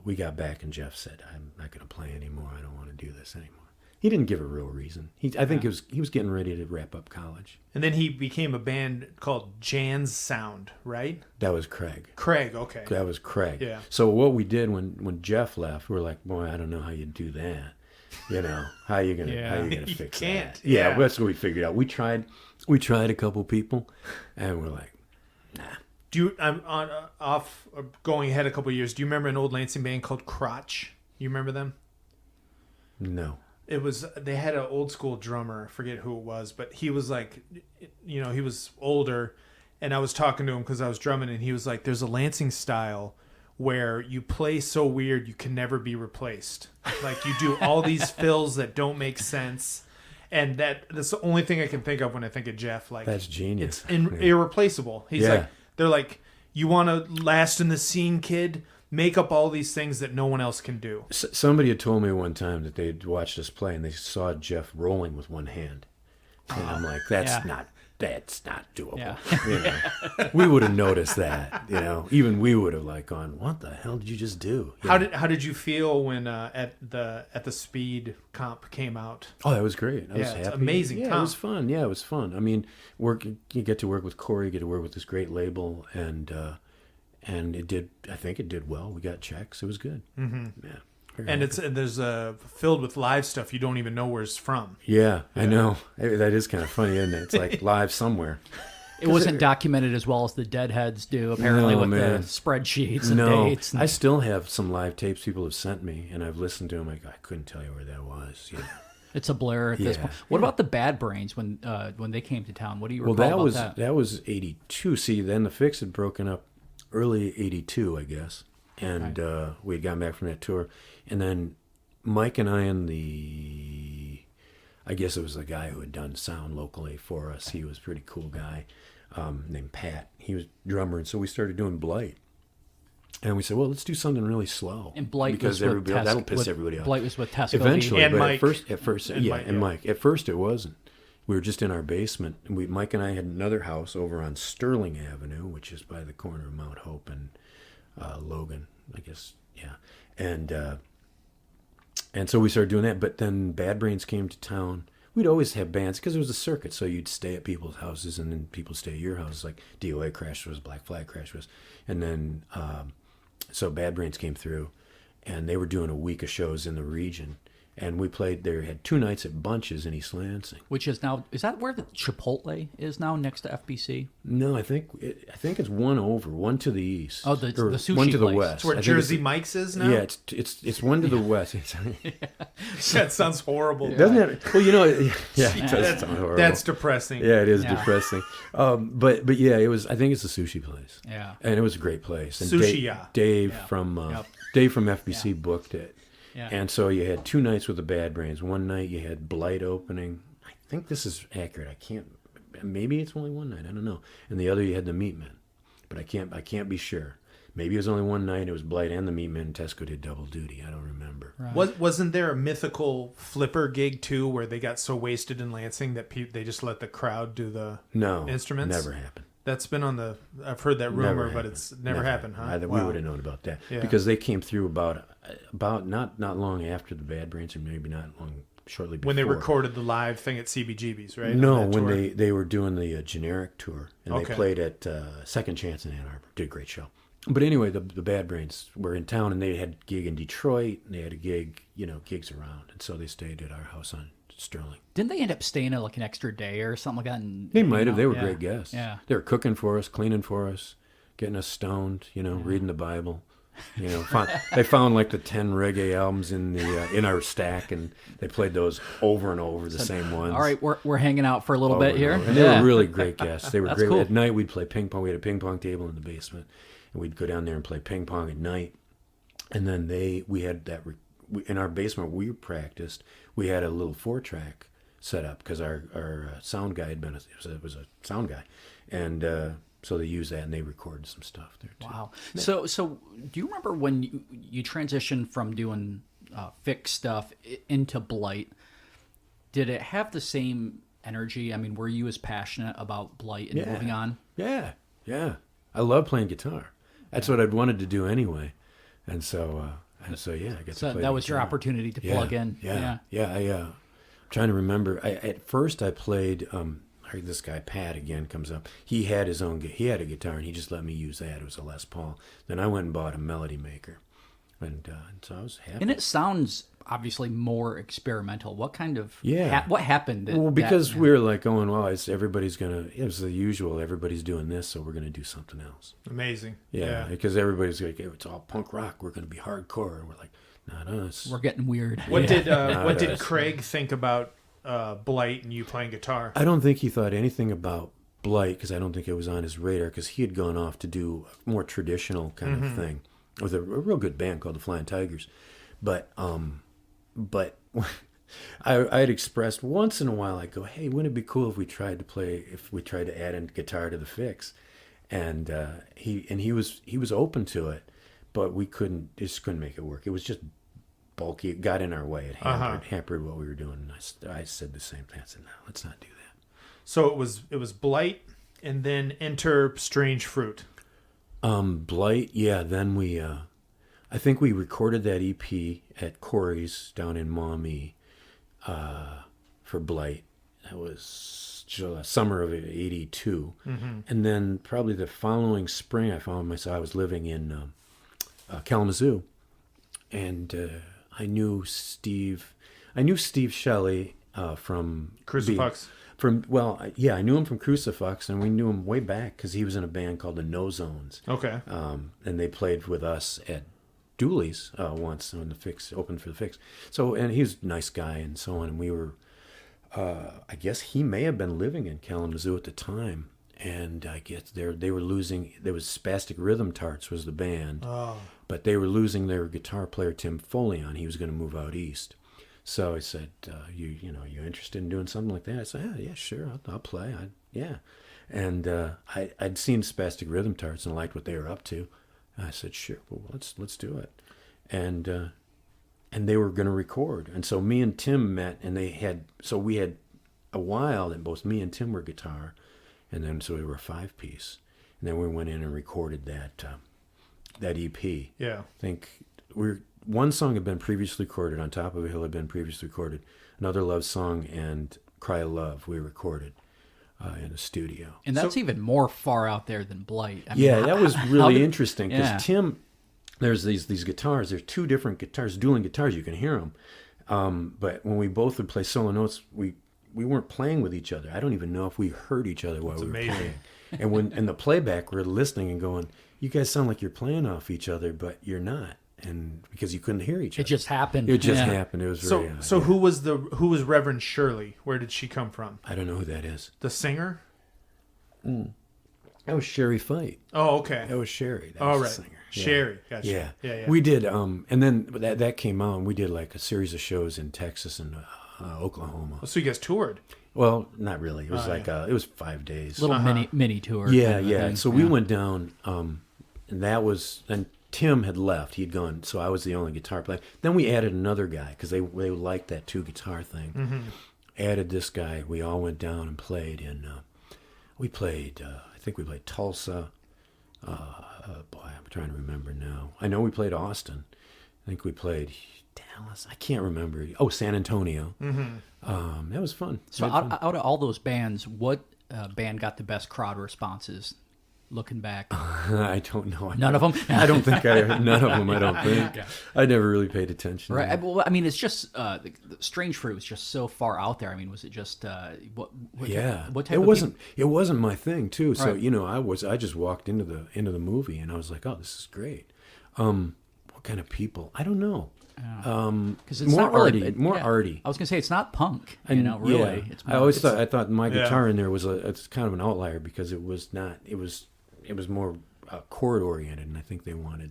we got back and Jeff said, I'm not going to play anymore. I don't want to do this anymore. He didn't give a real reason. I think he was getting ready to wrap up college. And then he became a band called Jan's Sound, right? That was Craig. Craig, okay. That was Craig. Yeah. So what we did when Jeff left, we were like, boy, I don't know how you do that. How you gonna fix can't. that? Yeah, Yeah. that's what we figured out. We tried a couple people, and we're like, nah. I'm going ahead a couple of years. Do you remember an old Lansing band called Crotch? You remember them? No. They had an old school drummer. I forget who it was, but he was like, he was older, and I was talking to him because I was drumming, and he was like, there's a Lansing style where you play so weird you can never be replaced. Like, you do all these fills that don't make sense, and that's the only thing I can think of when I think of Jeff. Like, that's genius. It's irreplaceable. He's like, they're like, you want to last in the scene, kid? Make up all these things that no one else can do. Somebody had told me one time that they'd watched us play and they saw Jeff rolling with one hand. And I'm like, that's Yeah. not doable. Yeah. You know? We would have noticed that, you know. Even we would have like gone, what the hell did you just do? You How know? did you feel when at the speed comp came out? Oh, that was great. I was Yeah, it's happy. amazing Yeah, comp. it was fun. Yeah, it was fun. I mean, you get to work with Corey, you get to work with this great label, and it did. I think it did well. We got checks. It was good. Mm-hmm. Yeah. Very And happy. there's filled with live stuff you don't even know where it's from. Yeah, I know. That is kind of funny, isn't it? It's like live somewhere. It wasn't documented as well as the Deadheads do, apparently, No, with man. the spreadsheets and No, dates. And I still have some live tapes people have sent me, and I've listened to them. I couldn't tell you where that was. You know? it's a blur at this Yeah. point. What about the Bad Brains when they came to town? What do you Well, recall that about was that was '82. See, then the Fix had broken up early '82, I guess, and we had gotten back from that tour, and then Mike and I I guess it was the guy who had done sound locally for us. He was a pretty cool guy, named Pat. He was drummer, and so we started doing Blight. And we said, well, let's do something really slow. And Blight because was with that'll piss everybody off. Blight was with Tesco. Eventually, And but Mike. at first, And yeah, Mike, and yeah. Mike. At first, it wasn't. We were just in our basement. And Mike and I had another house over on Sterling Avenue, which is by the corner of Mount Hope and Logan, I guess. Yeah, and so we started doing that. But then Bad Brains came to town. We'd always have bands because it was a circuit. So you'd stay at people's houses, and then people stay at your house. Like DOA Crash was, Black Flag Crash was, and then so Bad Brains came through, and they were doing a week of shows in the region. And we played. They had 2 nights at Bunches in East Lansing. Which is now, is that where the Chipotle is now, next to FBC? No, I think it's one to the east. Oh, the Or sushi one to the place. west. It's where I think Jersey Mike's is now. Yeah, it's one to the west. That sounds horrible. Doesn't it? Well, you know, yeah, it does sound horrible. That's depressing. Yeah, it is Yeah. depressing. But yeah, it was. I think it's a sushi place. Yeah. And it was a great place. And Sushi-ya. Dave Yeah. from Yep. Dave from FBC booked it. Yeah. And so you had 2 nights with the Bad Brains. One night you had Blight opening. I think this is accurate. I can't. Maybe it's only one night. I don't know. And the other you had the Meatmen, but I can't be sure. Maybe it was only one night. It was Blight and the Meatmen. And Tesco did double duty. I don't remember. Wasn't there a mythical flipper gig too, where they got so wasted in Lansing that they just let the crowd do the No, instruments? never happened. That's been on the. I've heard that rumor, Never but happened. it's never happened, huh? We Wow. would have known about that Yeah. because they came through about not long after the Bad Brains, or maybe not long shortly before. When they recorded the live thing at CBGB's, right? No, On that when tour? they were doing the generic tour, and Okay. they played at Second Chance in Ann Arbor. Did a great show. But anyway, the Bad Brains were in town, and they had a gig in Detroit, and they had a gig, gigs around, and so they stayed at our house on Sterling. Didn't they end up staying at like an extra day or something like that? And, They might have. They were yeah. great guests. Yeah. They were cooking for us, cleaning for us, getting us stoned. Reading the Bible. They found like the 10 reggae albums in our stack, and they played those over and over, the same ones. All right, we're hanging out for a little over bit and here. over. And they were really great guests. They were That's great. cool. At night, we'd play ping pong. We had a ping pong table in the basement, and we'd go down there and play ping pong at night. And then we had that in our basement. We practiced. We had a little 4-track set up because our sound guy had been was a sound guy, and so they used that and they recorded some stuff there too. Wow. So do you remember when you transitioned from doing Fix stuff into Blight? Did it have the same energy? I mean, were you as passionate about Blight and moving on? Yeah. I love playing guitar. That's what I'd wanted to do anyway, and so yeah, I got to So play that the was your guitar. opportunity to plug in. Yeah. I'm trying to remember. At first I played. I heard this guy Pat again comes up. He had his own. He had a guitar, and he just let me use that. It was a Les Paul. Then I went and bought a Melody Maker, and so I was happy. And it sounds obviously more experimental. What kind of Yeah. what happened? Well, because we were like going, well, everybody's gonna. It was the usual. Everybody's doing this, so we're gonna do something else. Amazing. Yeah, because everybody's like, it's all punk rock. We're gonna be hardcore, and we're like, not us. we're getting weird. What did Not us. Craig think about Blight and you playing guitar? I don't think he thought anything about Blight because I don't think it was on his radar because he had gone off to do a more traditional kind of thing with a real good band called the Flying Tigers. But I had expressed once in a while, I go, hey, wouldn't it be cool if we tried to add a guitar to the Fix? And he was open to it, but we just couldn't make it work. It was just bulky. It got in our way. It hampered what we were doing. And I said the same thing. I said, no, let's not do that. So it was Blight, and then enter Strange Fruit. Blight, yeah. Then I think we recorded that EP at Corey's down in Maumee for Blight. That was summer of '82, and then probably the following spring, I found myself. I was living in Kalamazoo, and I knew Steve. I knew Steve Shelley from Crucifix. I knew him from Crucifix, and we knew him way back because he was in a band called the No Zones. Okay. And they played with us at Dooley's once when the Fix opened for the Fix. So, and he was a nice guy and so on. And we were, I guess he may have been living in Kalamazoo at the time. And I guess they were losing. There was Spastic Rhythm Tarts was the band, but they were losing their guitar player Tim Folion. He was going to move out east. So I said, you interested in doing something like that? I said, yeah, sure, I'll play. Yeah. And I'd seen Spastic Rhythm Tarts and liked what they were up to. And I said, sure, well, let's do it. And they were going to record. And so me and Tim met, and we had a while that both me and Tim were guitar, and then so we were a 5-piece. And then we went in and recorded that EP. Yeah. I think one song had been previously recorded. On Top of a Hill had been previously recorded. Another love song and Cry of Love we recorded in a studio. And that's even more far out there than Blight. I mean, Yeah, that was really interesting because Yeah. Tim, there's these guitars. There's two different guitars, dueling guitars. You can hear them. But when we both would play solo notes, we weren't playing with each other. I don't even know if we heard each other while we were playing. And when in the playback, we're listening and going, "You guys sound like you're playing off each other, but you're not." And because you couldn't hear each other, It just happened. It just happened. It was very odd. So who was Reverend Shirley? Where did she come from? I don't know who that is. The singer? That was Sherry Fight. Oh, okay. That was Sherry. That All was right. the singer. Sherry. Gotcha. Yeah. Yeah. We did, and then that came out, and we did like a series of shows in Texas and Oklahoma. So you guys toured? Well, not really. It was it was 5 days. Little mini tour. Yeah, kind of yeah. thing. So we went down, and Tim had left. He'd gone, so I was the only guitar player. Then we added another guy because they liked that 2-guitar thing. Mm-hmm. Added this guy. We all went down and played, and we played. I think we played Tulsa. Boy, I'm trying to remember now. I know we played Austin. I think we played Dallas. I can't remember. Oh, San Antonio. Mm-hmm. That was fun. So out of all those bands, what band got the best crowd responses? Looking back, I don't know. none of them. I don't think none of them. I don't think. Yeah. I never really paid attention. Right. Well, I mean, it's just the Strange Fruit was just so far out there. I mean, was it just what Yeah. What type it of wasn't. It wasn't my thing too. So Right. I just walked into the movie and I was like, oh, this is great. What kind of people? I don't know. Because it's more not really, arty. More arty. I was gonna say it's not punk. And, Really. yeah. It's I always it's- thought my Yeah. guitar in there it's kind of an outlier because it was not. It was more chord oriented, and I think they wanted.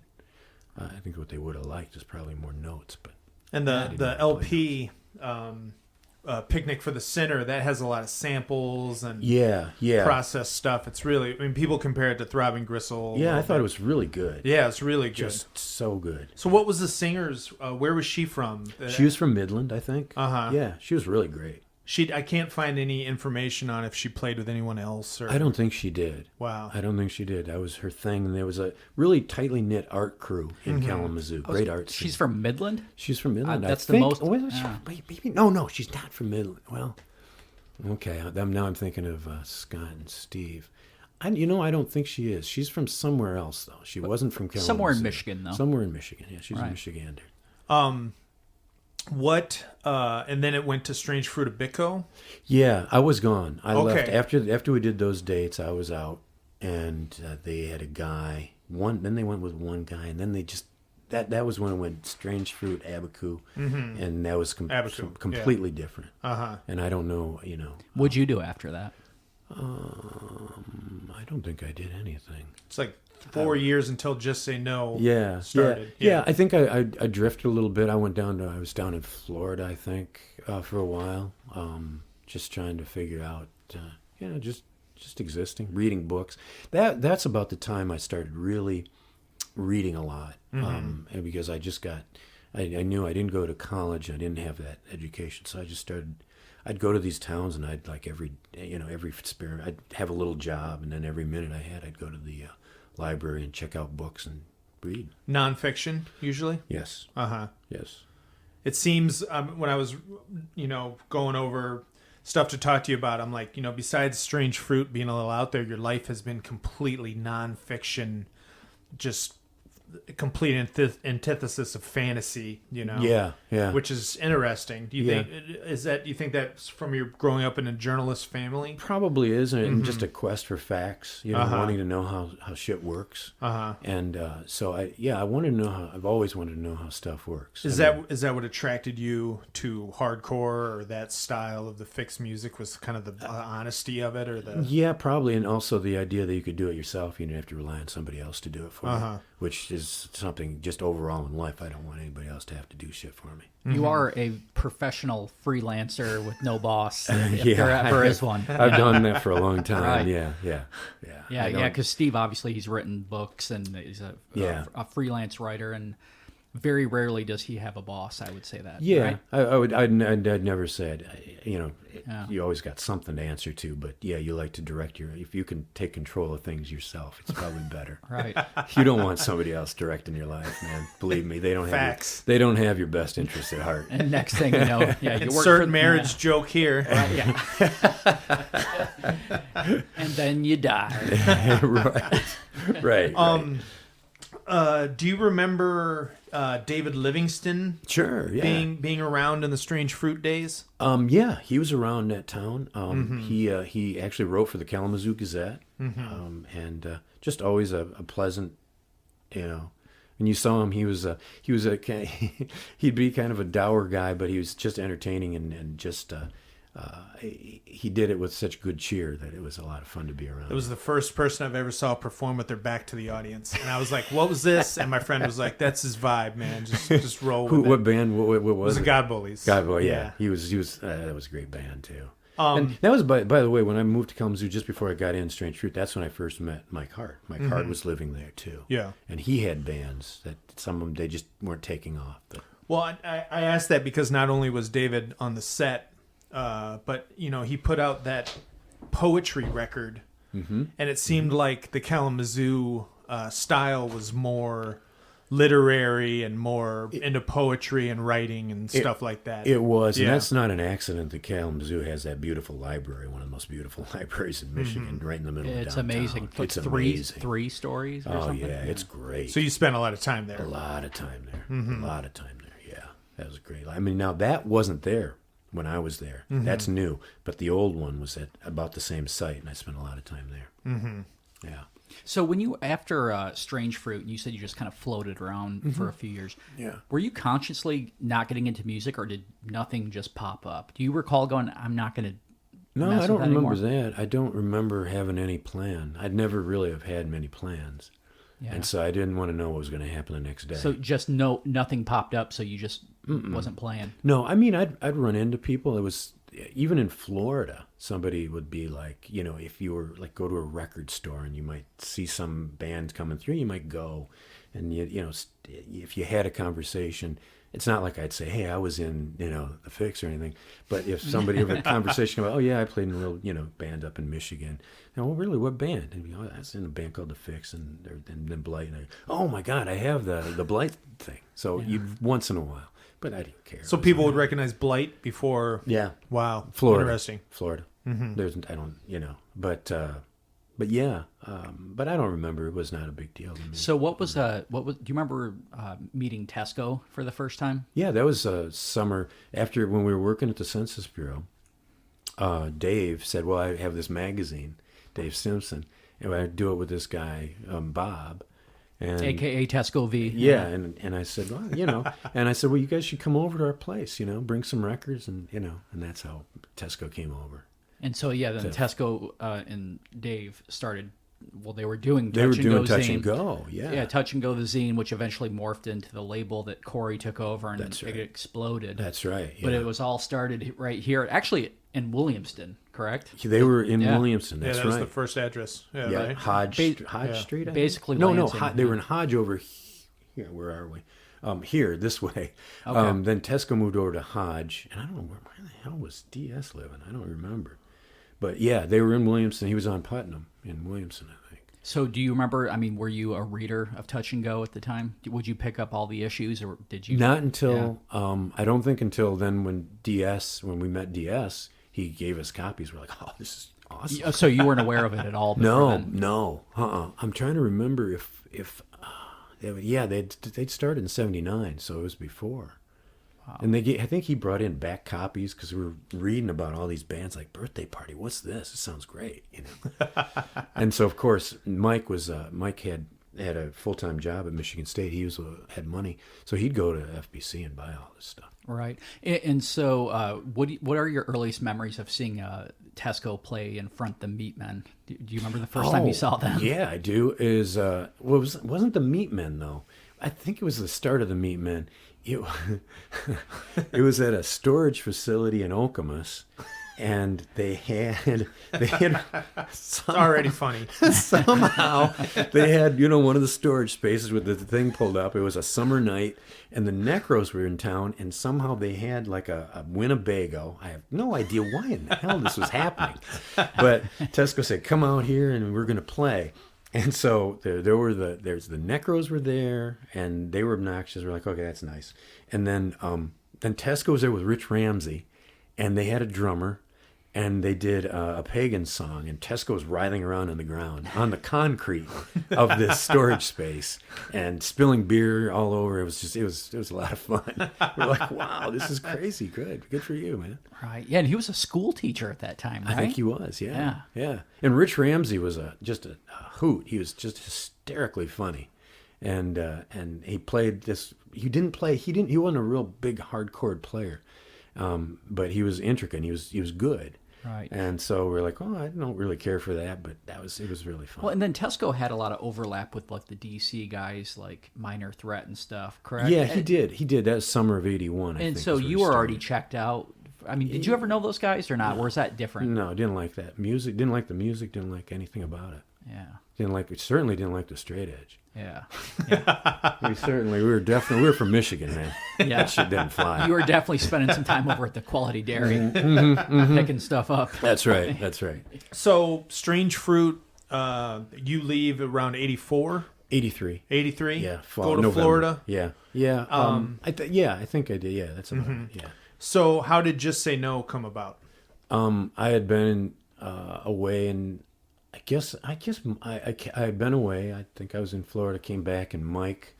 I think what they would have liked is probably more notes, but. And I didn't the play LP, Picnic for the Sinner, that has a lot of samples and Yeah. processed stuff. It's really, I mean, people compare it to Throbbing Gristle. Yeah, I thought it was really good. Yeah, it's really good. Just so good. So what was the singer's, where was she from? She was from Midland, I think. Uh-huh. Yeah, she was really great. I can't find any information on if she played with anyone else. Or I don't think she did. Wow. I don't think she did. That was her thing. And there was a really tightly knit art crew in Kalamazoo. Great art scene. She's from Midland. She's from Midland. That's I the think. most- Wait, yeah. maybe, no, she's not from Midland. Well, okay. Now I'm thinking of Scott and Steve. I don't think she is. She's from somewhere else, though. She wasn't from Kalamazoo. Somewhere in Michigan, though. Somewhere in Michigan. Yeah, she's a Right. Michigander. And then it went to Strange Fruit of Bico. Yeah, I was gone. I left Okay. after we did those dates. I was out, and they had a guy. Then they went with one guy, and then they just that was when it went Strange Fruit, Abaku, and that was Abaku, completely different. Uh-huh. And I don't know, What'd you do after that? I don't think I did anything. It's like 4 years until Just Say No Yeah, started. Yeah. I think I drifted a little bit. I was down in Florida, I think, for a while, just trying to figure out, just existing, reading books. That's about the time I started really reading a lot, and because I just I knew I didn't go to college, I didn't have that education, so I just started. I'd go to these towns, and I'd like every spare, I'd have a little job, and then every minute I had, I'd go to the library and check out books and read. Nonfiction, usually? Yes. Uh-huh. Yes. It seems when I was, going over stuff to talk to you about, I'm like, besides Strange Fruit being a little out there, your life has been completely nonfiction, just complete antithesis of fantasy, Yeah. which is interesting. Do you think that's from your growing up in a journalist family? Probably is, and just a quest for facts, wanting to know how shit works. And so I wanted to know I've always wanted to know how stuff works. Is that what attracted you to hardcore, or that style of the Fix music was kind of the honesty of it, or the... Yeah, probably, and also the idea that you could do it yourself. You didn't have to rely on somebody else to do it for you, which is something just overall in life. I don't want anybody else to have to do shit for me. You are a professional freelancer with no boss, if there ever is one. I've done that for a long time. Right. Yeah. Because Steve, obviously, he's written books, and he's a freelance writer, and very rarely does he have a boss. I would say that. Yeah, right? I'd never said, you always got something to answer to, but yeah, you like to direct if you can take control of things yourself, it's probably better. Right. You don't want somebody else directing your life, man. Believe me, they don't have your best interests at heart. And next thing you know, you work insert for marriage joke here. Right, yeah. And then you die. Right. Do you remember David Livingston? Sure, yeah. Being around in the Strange Fruit days? Yeah, he was around that town. He actually wrote for the Kalamazoo Gazette, and just always a pleasant, When you saw him, he'd be kind of a dour guy, but he was just entertaining and just. He did it with such good cheer that it was a lot of fun to be around. It was the first person I've ever saw perform with their back to the audience, and I was like, "What was this?" And my friend was like, "That's his vibe, man. Just roll with it." What band? What was it? Was the God Bullies. God Bullies, yeah. He was. That was a great band too. And that was by the way, when I moved to Kalamazoo, just before I got in Strange Fruit, that's when I first met Mike Hart. Mike Hart was living there too. Yeah, and he had bands that some of them they just weren't taking off. But. Well, I asked that because not only was David on the set. But he put out that poetry record, and it seemed like the Kalamazoo style was more literary and more into poetry and writing and stuff like that. It was, and that's not an accident that Kalamazoo has that beautiful library, one of the most beautiful libraries in Michigan, right in the middle of downtown. It's amazing. It's amazing. Three stories or something? Yeah, it's great. So you spent a lot of time there. A lot of time there. Yeah. That was great. I mean, now that wasn't there when I was there. That's new. But the old one was at about the same site, and I spent a lot of time there. Yeah. So when you, after Strange Fruit, you said you just kind of floated around for a few years. Yeah. Were you consciously not getting into music, or did nothing just pop up? Do you recall going, I'm not going to No, mess I don't with that remember anymore? that. I don't remember having any plan. I'd never really have had many plans. Yeah. And so I didn't want to know what was going to happen the next day. So just nothing popped up, so you just wasn't playing. No, I mean, I'd run into people. It was, even in Florida, somebody would be like, if you were like, go to a record store and you might see some band coming through, you might go. And, if you had a conversation, it's not like I'd say, hey, I was in, the Fix or anything. But if somebody had a conversation about, oh, yeah, I played in a little, band up in Michigan. Well, really, what band? And I was in a band called The Fix and then Blight. And oh, my God, I have the Blight thing. So once in a while. But I didn't care. So people would recognize Blight before. Yeah. Wow. Florida. Interesting. Florida. There's, I don't, but yeah. But I don't remember. It was not a big deal to me. So do you remember meeting Tesco for the first time? Yeah, that was summer after when we were working at the Census Bureau. Dave said, well, I have this magazine, Dave Simpson, and I do it with this guy, Bob. And, AKA Tesco V. Yeah, and I said, well, and I said, well, you guys should come over to our place, bring some records, and and that's how Tesco came over. And so then Tesco and Dave started. Well, they were doing Touch and Go, yeah. Yeah, Touch and Go, the zine, which eventually morphed into the label that Corey took over, and it exploded. That's right. Yeah. But it was all started right here, actually in Williamston, correct? They were in Williamston. That's that right. was the first address. Yeah, right? Hodge Street. I think? Basically, No, Lansing. they were in Hodge over here. Where are we? here this way. Okay. Then Tesco moved over to Hodge, and I don't know where the hell was DS living. I don't remember. But yeah, they were in Williamson. He was on Putnam in Williamson, I think. So do you remember, I mean, were you a reader of Touch and Go at the time? Would you pick up all the issues, or did you? Not until, I don't think until then when we met DS, he gave us copies. We're like, oh, this is awesome. So you weren't aware of it at all before then? No. I'm trying to remember if they'd started in 79, so it was before. Wow. And I think he brought in back copies because we were reading about all these bands like Birthday Party. What's this? It sounds great, you know. And so of course Mike had a full-time job at Michigan State. He had money, so he'd go to FBC and buy all this stuff. Right. And so, what are your earliest memories of seeing Tesco play in front of the Meatmen? Do you remember the first time you saw them? Yeah, I do. Wasn't the Meatmen though? I think it was the start of the Meatmen. It was at a storage facility in Okemos, and they had It's already funny. somehow they had one of the storage spaces with the thing pulled up. It was a summer night, and the Necros were in town, and somehow they had like a Winnebago. I have no idea why in the hell this was happening, but Tesco said, "Come out here, and we're going to play." And so there's the Necros were there, and they were obnoxious. We're like, okay, that's nice. And then Tesco was there with Rich Ramsey, and they had a drummer, and they did a pagan song, and Tesco was writhing around on the ground, on the concrete of this storage space, and spilling beer all over. It was a lot of fun. We're like, wow, this is crazy. Good for you, man. Right. Yeah, and he was a school teacher at that time, right? I think he was. Yeah. And Rich Ramsey was just a hoot. He was just hysterically funny, and he played this. He wasn't a real big hardcore player, but he was intricate. He was good. Right. And so we're like, oh, I don't really care for that, but it was really fun. Well, and then Tesco had a lot of overlap with like the DC guys, like Minor Threat and stuff, correct? Yeah, he did. That was summer of '81. And so you were already checked out. I mean, did you ever know those guys or not? Or was that different? No, didn't like that music. Didn't like the music. Didn't like anything about it. Yeah. Certainly didn't like the straight edge. Yeah. We were from Michigan, man. Yeah. That shit didn't fly. You were definitely spending some time over at the Quality Dairy, picking stuff up. That's right. So Strange Fruit, you leave around 84? 83. 83? Yeah. Fall, Go to November. Florida? Yeah. I think I did. Yeah, that's about it. Yeah. So how did Just Say No come about? I had been away, and I guess I had been away. I think I was in Florida, came back, and Mike,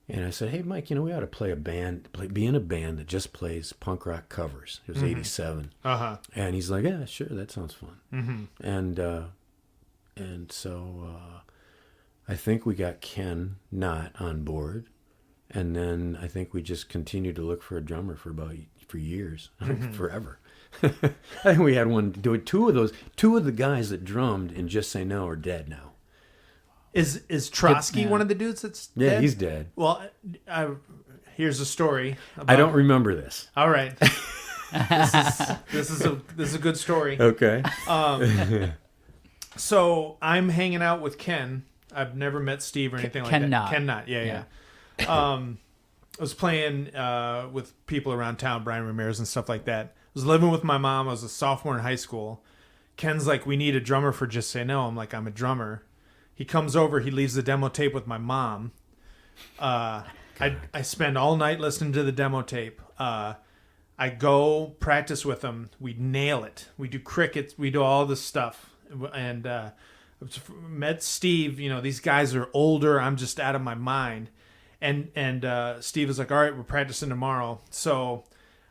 and I said, hey, Mike, we ought to be in a band that just plays punk rock covers. It was 87. Uh-huh. And he's like, yeah, sure, that sounds fun. Mm-hmm. And so I think we got Ken Knott on board, and then I think we just continued to look for a drummer for years, forever. I think we had two of the guys that drummed in Just Say No are dead now. Is Trotsky one of the dudes that's dead? Yeah, he's dead. Well, here's a story. I don't remember this. All right. This is a good story. Okay. So I'm hanging out with Ken. I've never met Steve or anything like that. Ken Knott. Yeah. I was playing with people around town, Brian Ramirez and stuff like that. I was living with my mom. I was a sophomore in high school. Ken's like, we need a drummer for Just Say No. I'm like, I'm a drummer. He comes over. He leaves the demo tape with my mom. I spend all night listening to the demo tape. I go practice with him. We nail it. We do crickets. We do all this stuff. And met Steve. These guys are older. I'm just out of my mind. And Steve was like, all right, we're practicing tomorrow. So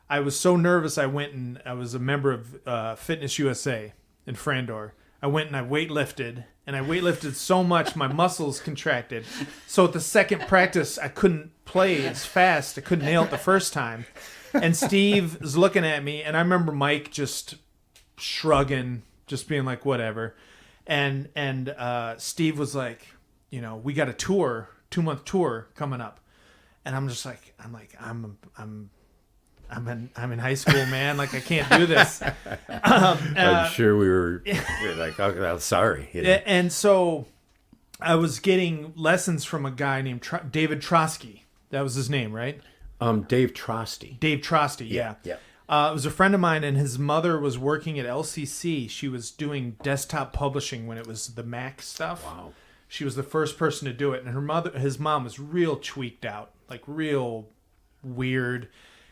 I was so nervous. I went and I was a member of Fitness USA in Frandor. I went and I weightlifted, and I weightlifted so much my muscles contracted. So at the second practice, I couldn't play as fast. I couldn't nail it the first time. And Steve is looking at me, and I remember Mike just shrugging, just being like, whatever. And Steve was like, we got a 2-month tour coming up. And I'm just like, I'm in high school, man. Like, I can't do this. I'm sure we were like, oh, sorry. And so I was getting lessons from a guy named David Trotsky. That was his name, right? Dave Trosty. Dave Trosty, yeah. Yeah. It was a friend of mine, and his mother was working at LCC. She was doing desktop publishing when it was the Mac stuff. Wow. She was the first person to do it, and his mom was real tweaked out, like real weird.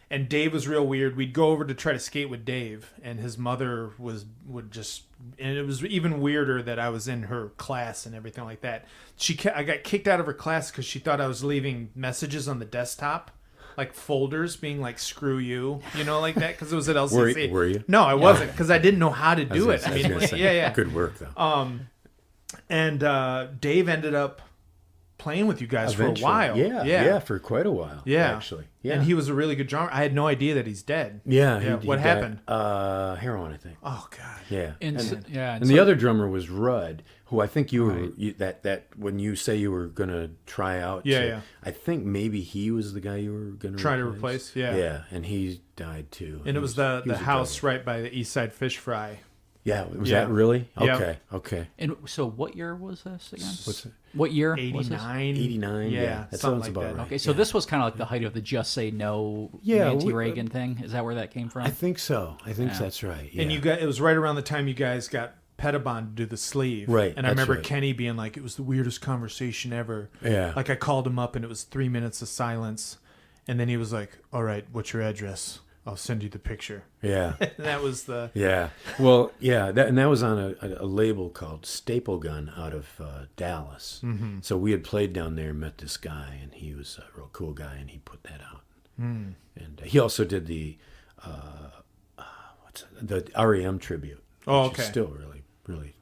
And Dave was real weird. We'd go over to try to skate with Dave, and his mother and it was even weirder that I was in her class and everything like that. I got kicked out of her class because she thought I was leaving messages on the desktop, like folders, being like "screw you," like that, because it was at LCC. Were you? No, I wasn't, because I didn't know how to do it. Yeah. Good work, though. And Dave ended up playing with you guys Eventually. for a while. Yeah, for quite a while. Yeah. Actually. Yeah. And he was a really good drummer. I had no idea that he's dead. Yeah. What happened? Heroin, I think. Oh God. Yeah. And the other drummer was Rudd, who I think you were that when you say you were gonna try out. Yeah. I think maybe he was the guy you were gonna try to replace. Yeah. Yeah, and he died too. And it was the house right by the East Side Fish Fry. Yeah. Was that really? Yeah. Okay. And so, what year was this again? What's it? What year? Was this? 89. Yeah, that something sounds like about that. right. Okay, so this was kind of like the height of the "Just Say No" Nancy Reagan thing. Is that where that came from? I think so. I think that's right. Yeah. And it was right around the time you guys got Pettibon to do the sleeve. Right, And I that's remember right. Kenny being like, it was the weirdest conversation ever. Yeah. Like I called him up and it was 3 minutes of silence. And then he was like, all right, what's your address? I'll send you the picture. Yeah. And that was the... Yeah. Well, yeah, that was on a label called Staple Gun out of Dallas. Mm-hmm. So we had played down there and met this guy, and he was a real cool guy, and he put that out. Mm. And he also did the REM tribute. Oh, which is okay. still really, really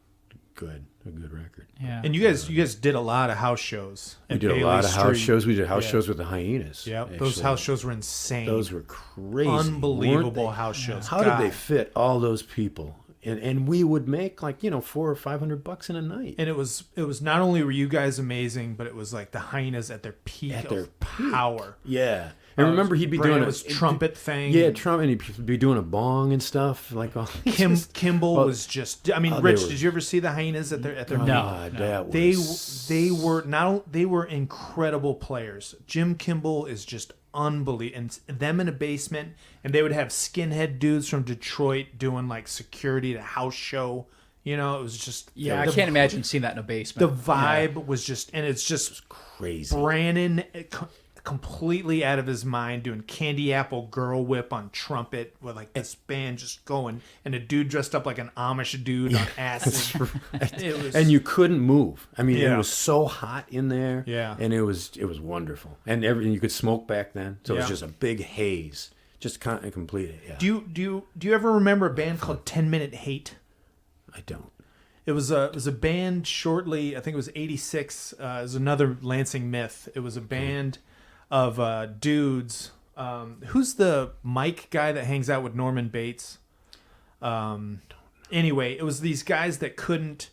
good. A good record. Yeah. And you guys did a lot of house shows. We at did a Bailey lot of house Street. shows. We did house shows with the Hyenas. Yeah, actually. those house shows were insane. Those were crazy. Unbelievable weren't they? house shows. How God. did they fit all those people? And we would make like $400 or $500 in a night. And it was not only were you guys amazing, but it was like the Hyenas at their peak of power. Yeah. And remember, he'd be doing a trumpet thing. Yeah, trumpet. And he'd be doing a bong and stuff. Like all Kimball was just. I mean, Rich, did you ever see the Hyenas at their peak? That They were incredible players. Jim Kimball is just unbelievable. And them in a basement, and they would have skinhead dudes from Detroit doing like security at a house show. It was just I can't imagine seeing that in a basement. The vibe was just, and it's just crazy. Brandon completely out of his mind doing Candy Apple Girl Whip on trumpet with like this band just going, and a dude dressed up like an Amish dude on acid. It was, and you couldn't move. I mean, it was so hot in there. Yeah. And it was wonderful. And you could smoke back then, so it was Yeah. just a big haze, just kind of complete. Yeah. do you ever remember a band called 10 Minute Hate? I don't. It was a band shortly. I think it was '86. It was another Lansing myth. It was a band of dudes. Who's the Mike guy that hangs out with Norman Bates? Anyway, it was these guys that couldn't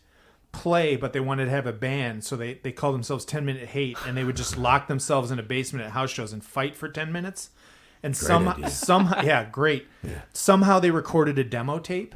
play, but they wanted to have a band, so they called themselves 10 Minute Hate, and they would just lock themselves in a basement at house shows and fight for 10 minutes. And somehow, yeah, great. Yeah. Somehow they recorded a demo tape,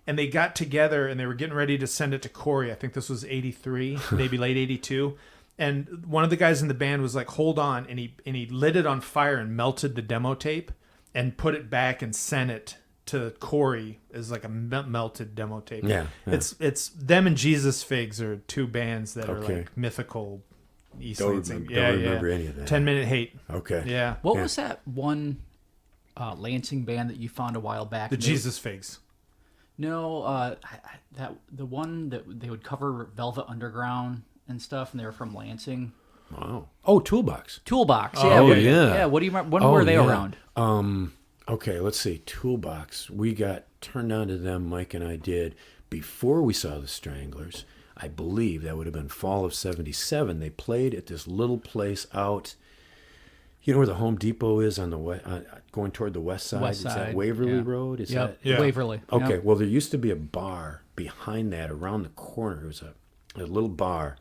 and they got together and they were getting ready to send it to Corey. I think this was '83, maybe late '82. And one of the guys in the band was like, "Hold on," and he lit it on fire and melted the demo tape and put it back and sent it to Corey as like a melted demo tape. Yeah. It's them and Jesus Figs are two bands that are like mythical East Lansing. Don't remember any of that. 10 Minute Hate. Okay. Yeah. What was that one Lansing band that you found a while back? The Jesus Figs. No, the one that they would cover Velvet Underground and stuff, and they were from Lansing. Wow. Oh, Toolbox. Toolbox. Oh, Yeah. yeah. What do you remember? When were they around? Okay, let's see. Toolbox. We got turned on to them, Mike and I did, before we saw the Stranglers. I believe that would have been fall of '77. They played at this little place out. You know where the Home Depot is on the going toward the west side? West Is that side, Waverly yeah. Road? Is Yep. that? Yeah. Waverly. Okay, Yep. well, there used to be a bar behind that around the corner. It was a little bar,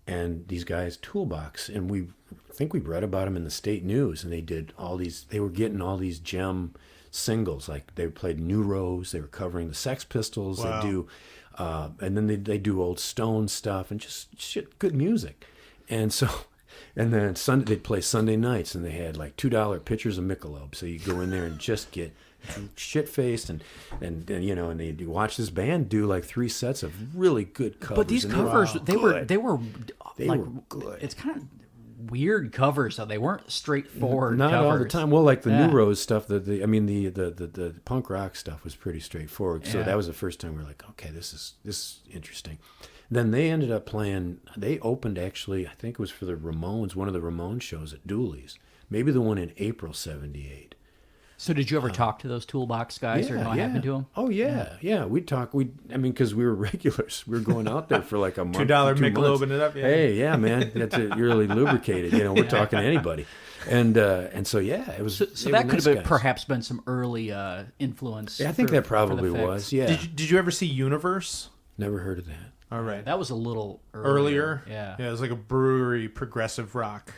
and these guys, Toolbox, and I think we read about them in the state news, and they were getting all these gem singles. Like they played New Rose, they were covering the Sex Pistols, Wow. they do, and then they do old Stone stuff, and just shit, good music. And so And then they'd play Sunday nights, and they had like $2 pitchers of Michelob. So you go in there and just get shit faced, and they'd watch this band do like 3 sets of really good covers. But these covers, they were good. It's kind of weird covers, so they weren't straightforward. Not covers. all the time. Well, like the New Rose stuff, the punk rock stuff was pretty straightforward. So that was the first time we were like, okay, this is interesting. Then they ended up playing. They opened, actually, I think it was for the Ramones, one of the Ramones shows at Dooley's, maybe the one in April '78. So did you ever talk to those Toolbox guys, or know what happened to them? Oh yeah. We'd talk. Because we were regulars. We were going out there for like a month. $2 2 months. Michelobing it up. Yeah. Hey, yeah, man, that's you're really lubricated. We're talking to anybody, and so it was. So that could have perhaps been some early influence. Yeah, I think that probably for the was. Fix. Yeah. Did you ever see Universe? Never heard of that. All right. That was a little Earlier? Yeah. Yeah, it was like a brewery progressive rock.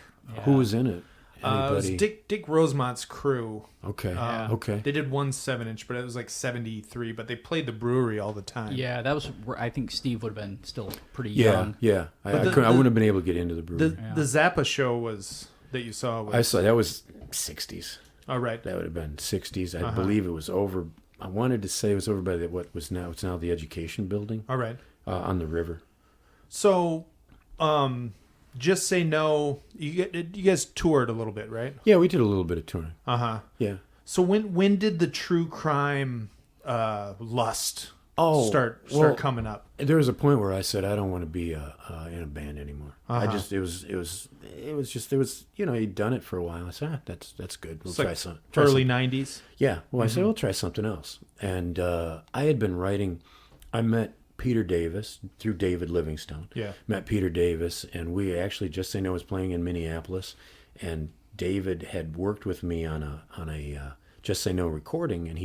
Who was in it? It was Anybody? Dick Rosemont's crew. Okay. Okay. They did one 7-inch, but it was like 73. But they played the brewery all the time. Yeah, that was where I think Steve would have been still pretty Yeah. young. Yeah. I wouldn't have been able to get into the brewery. The Zappa show that you saw. I saw that was 60s. All right. That would have been 60s. I believe it was over. I wanted to say it was over by it's now the Education Building. All right. On the river. So, Just Say No. You guys toured a little bit, right? Yeah, we did a little bit of touring. Yeah. So when did the true crime lust start coming up? There was a point where I said I don't want to be in a band anymore. It was he'd done it for a while. I said that's good. We'll try something. Early 90s. Yeah. Well, I said we'll try something else. And I had been writing. I met Peter Davis through David Livingstone. Yeah. Met Peter Davis, and we actually Just Say No was playing in Minneapolis, and David had worked with me on a Just Say No recording, and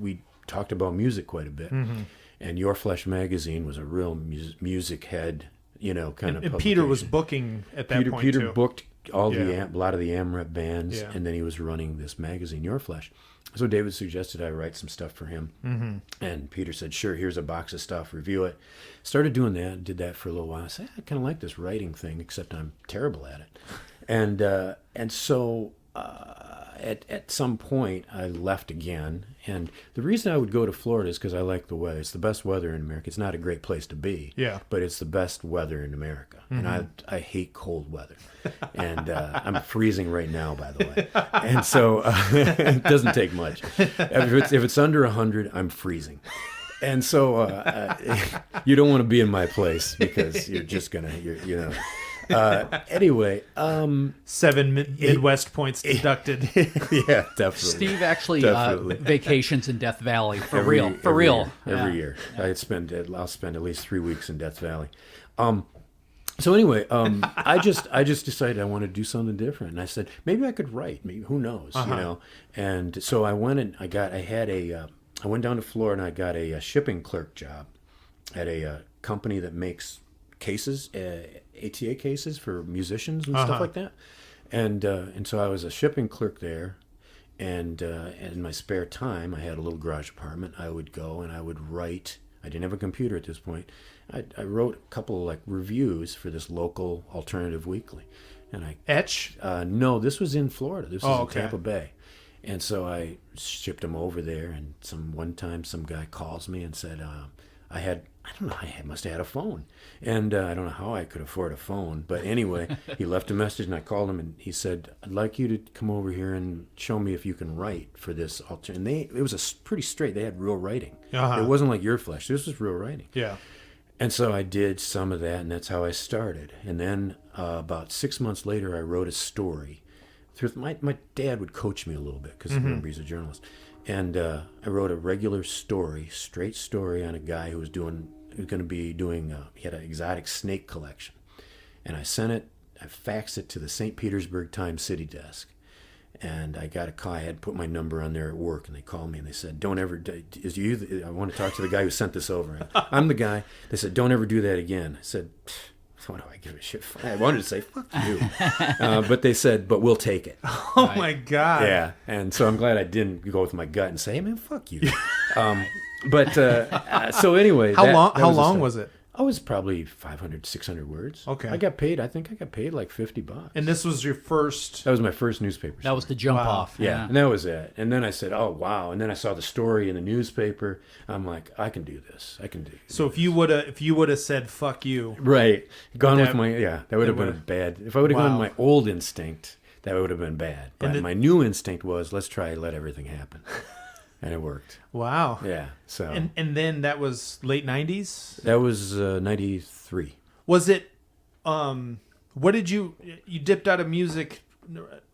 we talked about music quite a bit. Mm-hmm. And Your Flesh magazine was a real music head, kind of. And Peter was booking at that point Peter too. booked a lot of the AMREP bands, Yeah. and then he was running this magazine, Your Flesh. So David suggested I write some stuff for him, and Peter said, "Sure, here's a box of stuff. Review it." Started doing that, did that for a little while. I said, "I kind of like this writing thing, except I'm terrible at it." And so at some point I left again, and the reason I would go to Florida is because I like the weather. It's the best weather in America. It's not a great place to be, but it's the best weather in America, and I hate cold weather, and I'm freezing right now, by the way, and so it doesn't take much. If it's under 100, I'm freezing. And so you don't want to be in my place because you're just gonna, anyway, 7 Midwest points deducted. Yeah, definitely. Steve actually vacations in Death Valley for Every real. Every year. I'll spend at least 3 weeks in Death Valley. So anyway, I just decided I wanted to do something different, and I said maybe I could write. Maybe, who knows, And so I went and I went down to Florida and I got a shipping clerk job at a company that makes cases, ATA cases for musicians and stuff like that. And so I was a shipping clerk there, and in my spare time, I had a little garage apartment. I would go and I would write. I didn't have a computer at this point. I wrote a couple of reviews for this local alternative weekly, and I Etch? No, this was in Florida. This was in okay. Tampa Bay. And so I shipped them over there, and one time some guy calls me and said, I must have had a phone. And I don't know how I could afford a phone. But anyway, he left a message, and I called him, and he said, I'd like you to come over here and show me if you can write for this. And it was pretty straight. They had real writing. It wasn't like Your Flesh. This was real writing. Yeah. And so I did some of that, and that's how I started. And then about 6 months later, I wrote a story. My dad would coach me a little bit because remember he's a journalist, and I wrote a regular story, straight story on a guy who was going to be doing. He had an exotic snake collection, and I faxed it to the St. Petersburg Times City desk, and I got a call. I had put my number on there at work, and they called me and they said, "Don't ever. I want to talk to the guy who sent this over." I'm the guy. They said, "Don't ever do that again." I said, what do I give a shit for? I wanted to say, fuck you. But they said, but we'll take it. Oh, my God. Yeah. And so I'm glad I didn't go with my gut and say, hey, man, fuck you. So anyway. How long was it? I was probably 500, 600 words. Okay. I think I got paid like $50. And this was your first. That was my first newspaper. That was the jump Wow. off. Yeah, and that was it. And then I said, "Oh wow!" And then I saw the story in the newspaper. I'm like, "I can do this. I can do." So if you would have said "fuck you," Right, gone That- with my that would have been would've- bad. If I would have gone Wow. with my old instinct, that would have been bad. But And my new instinct was, let's try let everything happen, and it worked. wow. Yeah. So And then that was late '90s. that was 93. Was it? What did you dipped out of music?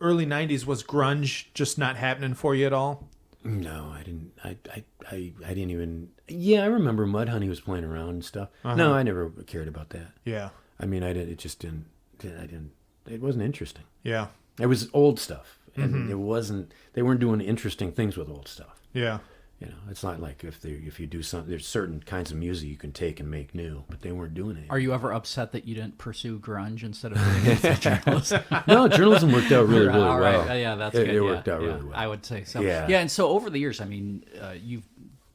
Early '90s. Was grunge just not happening for you at all? No, I didn't. I didn't even. Yeah, I remember Mudhoney was playing around and stuff. No, I never cared about that. Yeah. I mean, I did. It just didn't. I didn't. It wasn't interesting. Yeah. It was old stuff, and it wasn't. They weren't doing interesting things with old stuff. Yeah. You know, it's not like if you do something. There's certain kinds of music you can take and make new, but they weren't doing it. Are you ever upset that you didn't pursue grunge instead of doing journalism? No, journalism worked out really, really All well. right. Yeah, that's It- good. it Yeah, worked out yeah. really well. I would say so. Yeah. Yeah, and so over the years, I mean, you've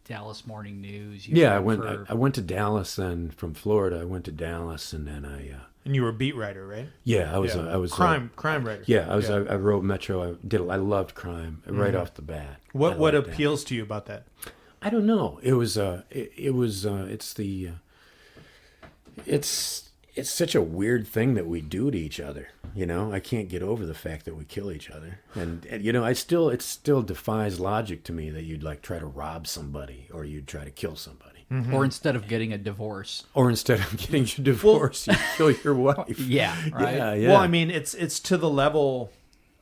Dallas Morning News. Yeah, I went to Dallas. Then from Florida, I went to Dallas, and then And you were a beat writer, right? I was crime writer. Yeah, I wrote Metro. I loved crime right off the bat. What I loved that. appeals to you about that? I don't know. It's such a weird thing that we do to each other. You know, I can't get over the fact that we kill each other. And you know, it still defies logic to me that you'd like try to rob somebody or you'd try to kill somebody. or instead of getting a divorce. Or instead of getting your divorce, you kill your wife. Yeah, right. Yeah. Well, I mean, it's to the level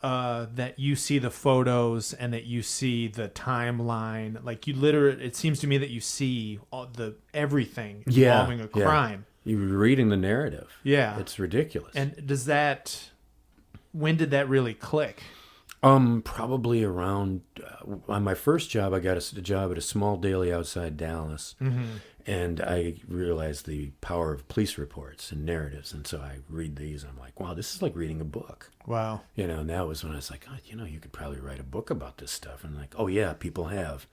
that you see the photos and that you see the timeline. Like you literally, it seems to me that you see all everything involving a crime. You're reading the narrative. Yeah. It's ridiculous. And when did that really click? Probably around on my first job, I got a job at a small daily outside Dallas, and I realized the power of police reports and narratives, and so I read these, and I'm like, wow, this is like reading a book. Wow. You know, and that was when I was like, oh, you know, you could probably write a book about this stuff, and like, oh yeah, people have,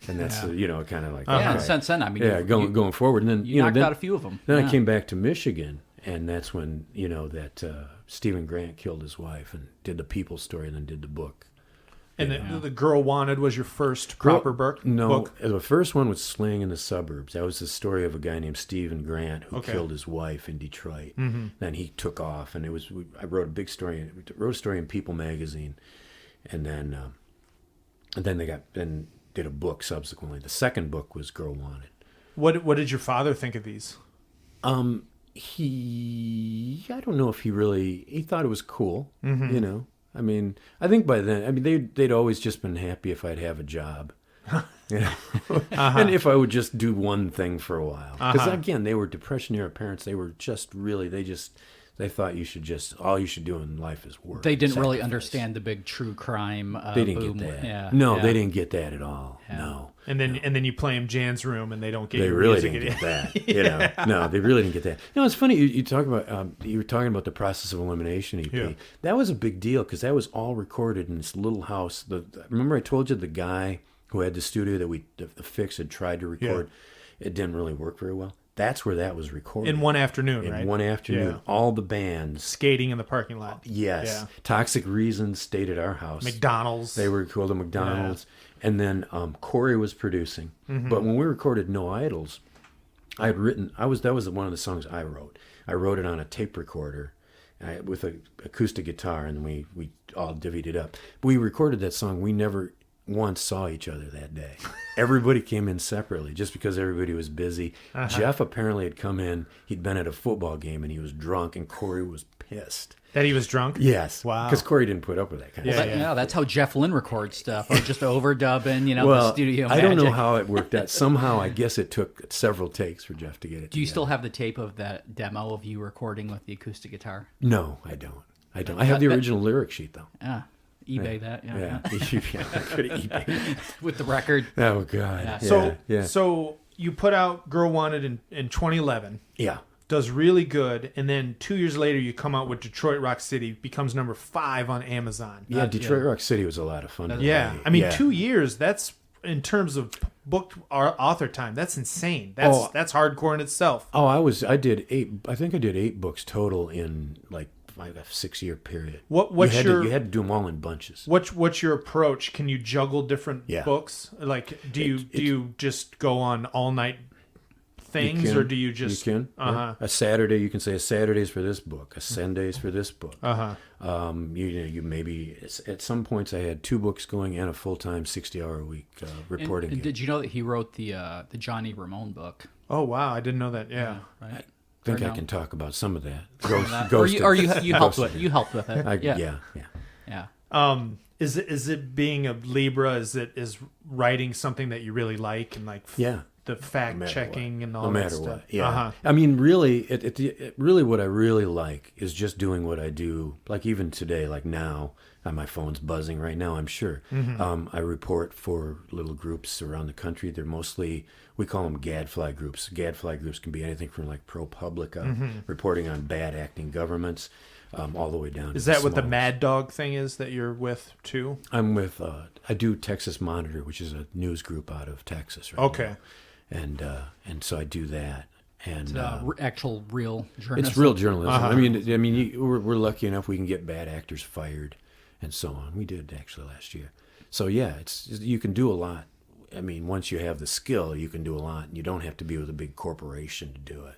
and that's you know, kind of like Yeah, and okay. since then, I mean, going forward, and then you knocked then, out a few of them. Then Yeah. I came back to Michigan, and that's when you know that Stephen Grant killed his wife and did the People story, and then did the book. And the Girl Wanted was your first proper book? No, the first one was Slaying in the Suburbs. That was the story of a guy named Stephen Grant who killed his wife in Detroit. Then he took off, and I wrote a big story. Wrote a story in People magazine, and then did a book subsequently. The second book was Girl Wanted. What did your father think of these? I don't know if he thought it was cool, you know. I mean, I think by then, they'd always just been happy if I'd have a job, you know? And if I would just do one thing for a while. Because again, they were Depression era parents. They were just really, they thought all you should do in life is work. They didn't really sacrifice. understand the big true crime. They didn't boom. get that. Yeah, No, yeah. they didn't get that at all. Yeah. No. And then you play him Jan's Room, and they don't get They your really music. didn't get that. You know, no, they really didn't get that. No, it's funny. You talk about you were talking about the Process of Elimination EP. Yeah. That was a big deal because that was all recorded in this little house. Remember I told you the guy who had the studio that the Fix had tried to record. It didn't really work very well. That's where that was recorded. In one afternoon, right? In one afternoon, Yeah. all the bands. Skating in the parking lot. Yes, Yeah. Toxic Reasons stayed at our house. McDonald's. They were called the McDonald's. And then Corey was producing. But when we recorded No Idols, I had written, that was one of the songs I wrote. I wrote it on a tape recorder with an acoustic guitar, and we all divvied it up. We recorded that song. We never once saw each other that day. Everybody came in separately just because everybody was busy. Jeff apparently had come in. He'd been at a football game, and he was drunk, and Corey was pissed. That he was drunk? Yes. Wow. Because Corey didn't put up with that kind of stuff. Yeah, that's how Jeff Lynne records stuff, or just overdubbing, the Well, studio I don't know magic. how it worked out. Somehow, I guess it took several takes for Jeff to get it. Do you together. still have the tape of that demo of you recording with the acoustic guitar? No, I don't. I have the original lyric sheet though. Yeah, eBay that. Yeah, Yeah, I could have eBay. with the record. Oh God. Yeah. So you put out Girl Wanted in 2011. Yeah. Does really good, and then 2 years later you come out with Detroit Rock City, becomes number 5 on Amazon. Yeah, Detroit Rock City was a lot of fun. to Yeah, write. I mean 2 years. That's in terms of book author time. That's insane. That's hardcore in itself. Oh, I did 8 books total in like a 6-year period. You had to do them all in bunches. What's your approach? Can you juggle different books? Like, do you just go on all night things, or do you just? You can. A Saturday, you can say a Saturday's for this book, a Sunday's for this book. You maybe at some points I had 2 books going and a full-time 60-hour-a-week reporting. And did you know that he wrote the Johnny Ramone book? Oh wow, I didn't know that. Yeah. Right. I think I can talk about some of that. Or you helped with it. You helped with it. Yeah. Is it being a Libra? Is writing something that you really like, and like the fact checking and all that stuff? No matter what. Yeah. I mean, really, really what I really like is just doing what I do. Like even today, like now, my phone's buzzing right now, I'm sure. I report for little groups around the country. They're mostly, we call them gadfly groups. Gadfly groups can be anything from like ProPublica, reporting on bad acting governments, all the way down to Is that what the Mad Dog thing is that you're with too? I'm with, I do Texas Monitor, which is a news group out of Texas right now. And so I do that. And actual real journalism. It's real journalism. I mean, we're lucky enough we can get bad actors fired, and so on. We did actually last year. So yeah, you can do a lot. I mean, once you have the skill, you can do a lot, and you don't have to be with a big corporation to do it.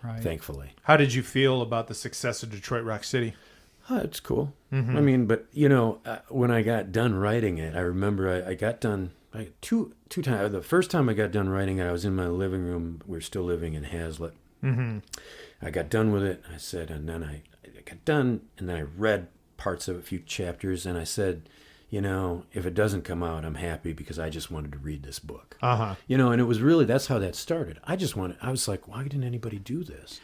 Right. Thankfully. How did you feel about the success of Detroit Rock City? It's cool. I mean, but when I got done writing it, I remember I got done two times. The first time I got done writing it, I was in my living room. We were still living in Hazlitt. I got done with it. I said, and then I got done, and then I read parts of a few chapters, and I said, if it doesn't come out, I'm happy because I just wanted to read this book. And it was really, that's how that started. I was like, why didn't anybody do this?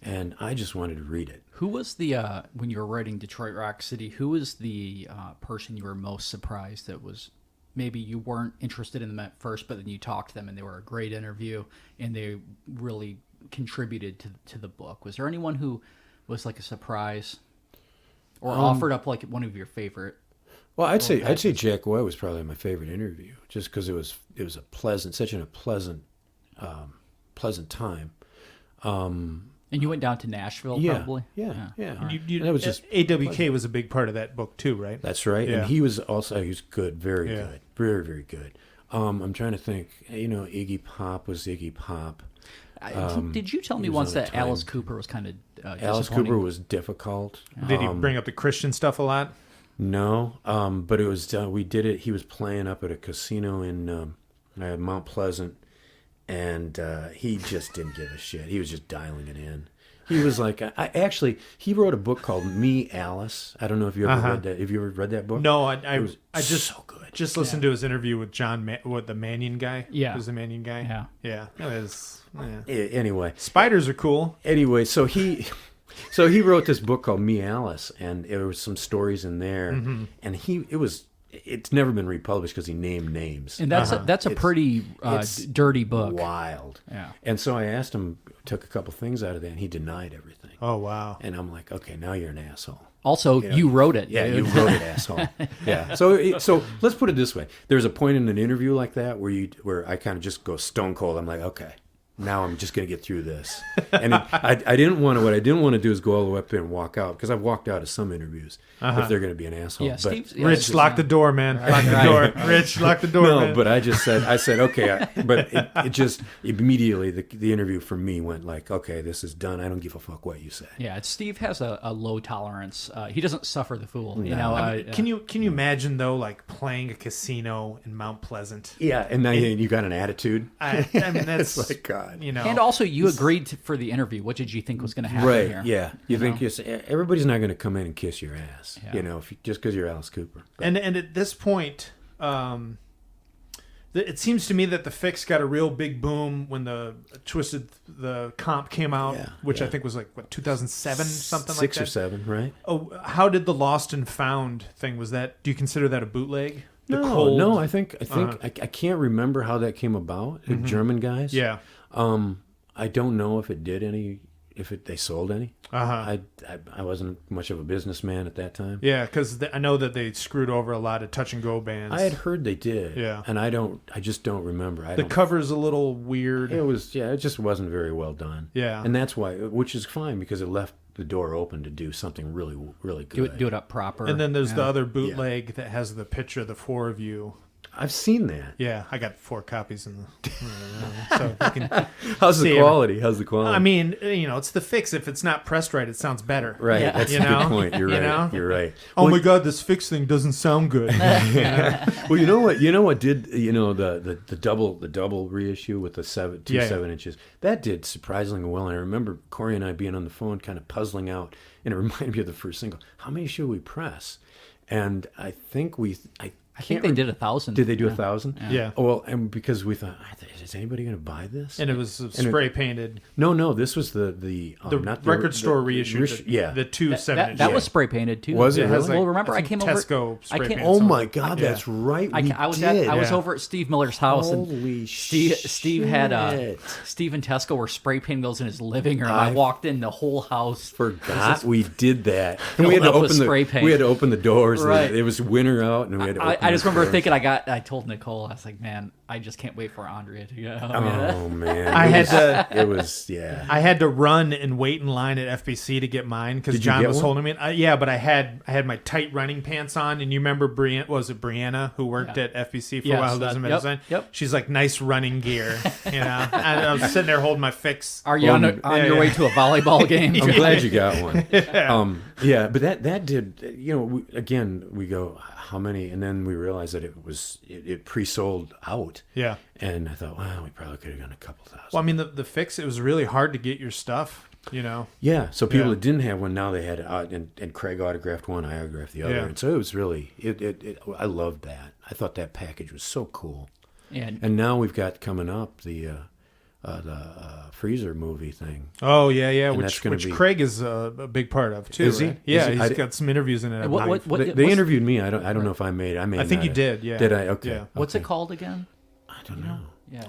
And I just wanted to read it. Who was the, when you were writing Detroit Rock City, who was the person you were most surprised that was, maybe you weren't interested in them at first, but then you talked to them and they were a great interview and they really contributed to the book? Was there anyone who was like a surprise or offered up like one of your favorite? Well, I'd say Jack White was probably my favorite interview, just because it was a pleasant time. And you went down to Nashville, probably. Yeah. That was just AWK was a big part of that book too, right? That's right. Yeah. And he was good, very good, very very good. I'm trying to think. Iggy Pop was Iggy Pop. Did you tell me once that Alice Cooper was kind of Alice Cooper was difficult. Did he bring up the Christian stuff a lot? No, but it was we did it. He was playing up at a casino in Mount Pleasant, and he just didn't give a shit. He was just dialing it in. He was like, he wrote a book called Me, Alice. I don't know if you ever read that. Have you ever read that book? No, I just so good. Just listened to his interview with the Mannion guy. Yeah, who's the Mannion guy? Yeah. Anyway, spiders are cool. Anyway, so he wrote this book called Me, Alice, and there was some stories in there, and it's never been republished because he named names. And that's a pretty dirty book. Wild. Yeah. And so I asked him, took a couple things out of that, and he denied everything. Oh, wow. And I'm like, okay, now you're an asshole. Also, you wrote it. Yeah, you wrote it, asshole. Yeah. So let's put it this way. There's a point in an interview like that where I kind of just go stone cold. I'm like, okay, now I'm just going to get through this. And what I didn't want to do is go all the way up there and walk out, because I've walked out of some interviews if they're going to be an asshole. Yeah, Rich, lock the door, man. Lock the door. Rich, lock the door, man. No, but I said, okay. But it just immediately, the interview for me went like, okay, this is done. I don't give a fuck what you say. Yeah, Steve has a low tolerance. He doesn't suffer the fool. Can you imagine, though, like playing a casino in Mount Pleasant? Yeah, and now you got an attitude. I mean, that's like, God. And also, you agreed for the interview. What did you think was going to happen here? Right, yeah. You think everybody's not going to come in and kiss your ass, just because you're Alice Cooper. But. And at this point, it seems to me that the Fix got a real big boom when the comp came out, which I think was like, 2007, something like that? 6 or 7, right? Oh, how did the Lost and Found thing, do you consider that a bootleg? No, I think I can't remember how that came about. The German guys. Yeah. I don't know if it did they sold any. I wasn't much of a businessman at that time. Yeah, because I know that they screwed over a lot of touch and go bands. I had heard they did. Yeah. And I just don't remember. The cover's a little weird. It just wasn't very well done. Yeah. And that's why, which is fine because it left the door open to do something really, really good. Do it up proper. And then there's the other bootleg that has the picture of the four of you. I've seen that. Yeah, I got 4 copies in the. So you can How's the see quality? How's the quality? I mean, it's the fix. If it's not pressed right, it sounds better. Right. Yeah. That's You a good know? point. You're You right. know? You're right. Oh my God, this fix thing doesn't sound good. Well, you know what did the double reissue with the 7 inches, that did surprisingly well. And I remember Corey and I being on the phone, kind of puzzling out, and it reminded me of the first single. How many should we press? And I think I think they did 1,000. Did they do 1,000? Yeah. Oh, well, and because we thought, is anybody going to buy this? And it was spray painted. No, this was the not the record store reissued. The 2 7 That, inch. that was spray painted too. Was it It has, really? like, Well, remember I came over. Tesco spray painted Oh some my of it. God, Yeah. that's right. I was did. over at Steve Miller's house, Holy and Steve had shit. Steve and Tesco were spray painting those in his living room. I walked in, the whole house. Forgot we did that. And filled we had to up with open spray paint. We had to open the doors. Right. It was winter out, and we had to. Open I just the remember doors. thinking I told Nicole, I was like, man, I just can't wait for Andrea to go. Oh man, I had to. It was yeah. I had to run and wait in line at FBC to get mine because Did you John get was one? holding me. Yeah, but I had my tight running pants on, and you remember Brianna who worked at FBC for a Yes, while, who lives in yep, Medicine. yep. She's like nice running gear, and I was sitting there holding my fix. Are you on your way to a volleyball game? I'm glad you got one. But that did. We go how many, and then we realized that it pre-sold out. Yeah. And I thought, wow, we probably could have gone a couple thousand. Well, I mean, the fix, it was really hard to get your stuff, Yeah, so people Yeah. that didn't have one now they had and Craig autographed one, I autographed the other, Yeah. and so it was really I loved that. I thought that package was so cool. And now we've got coming up the Freezer movie thing. Oh, yeah, And that's which gonna which be- Craig is a big part of, too. Is he? Right? Yeah, Is he? he's got some interviews in it, I What- believe. They interviewed me. I don't know if I made it. I think you did, yeah. Did I? Okay. Yeah. what's Okay. it called again? I don't know. Yeah,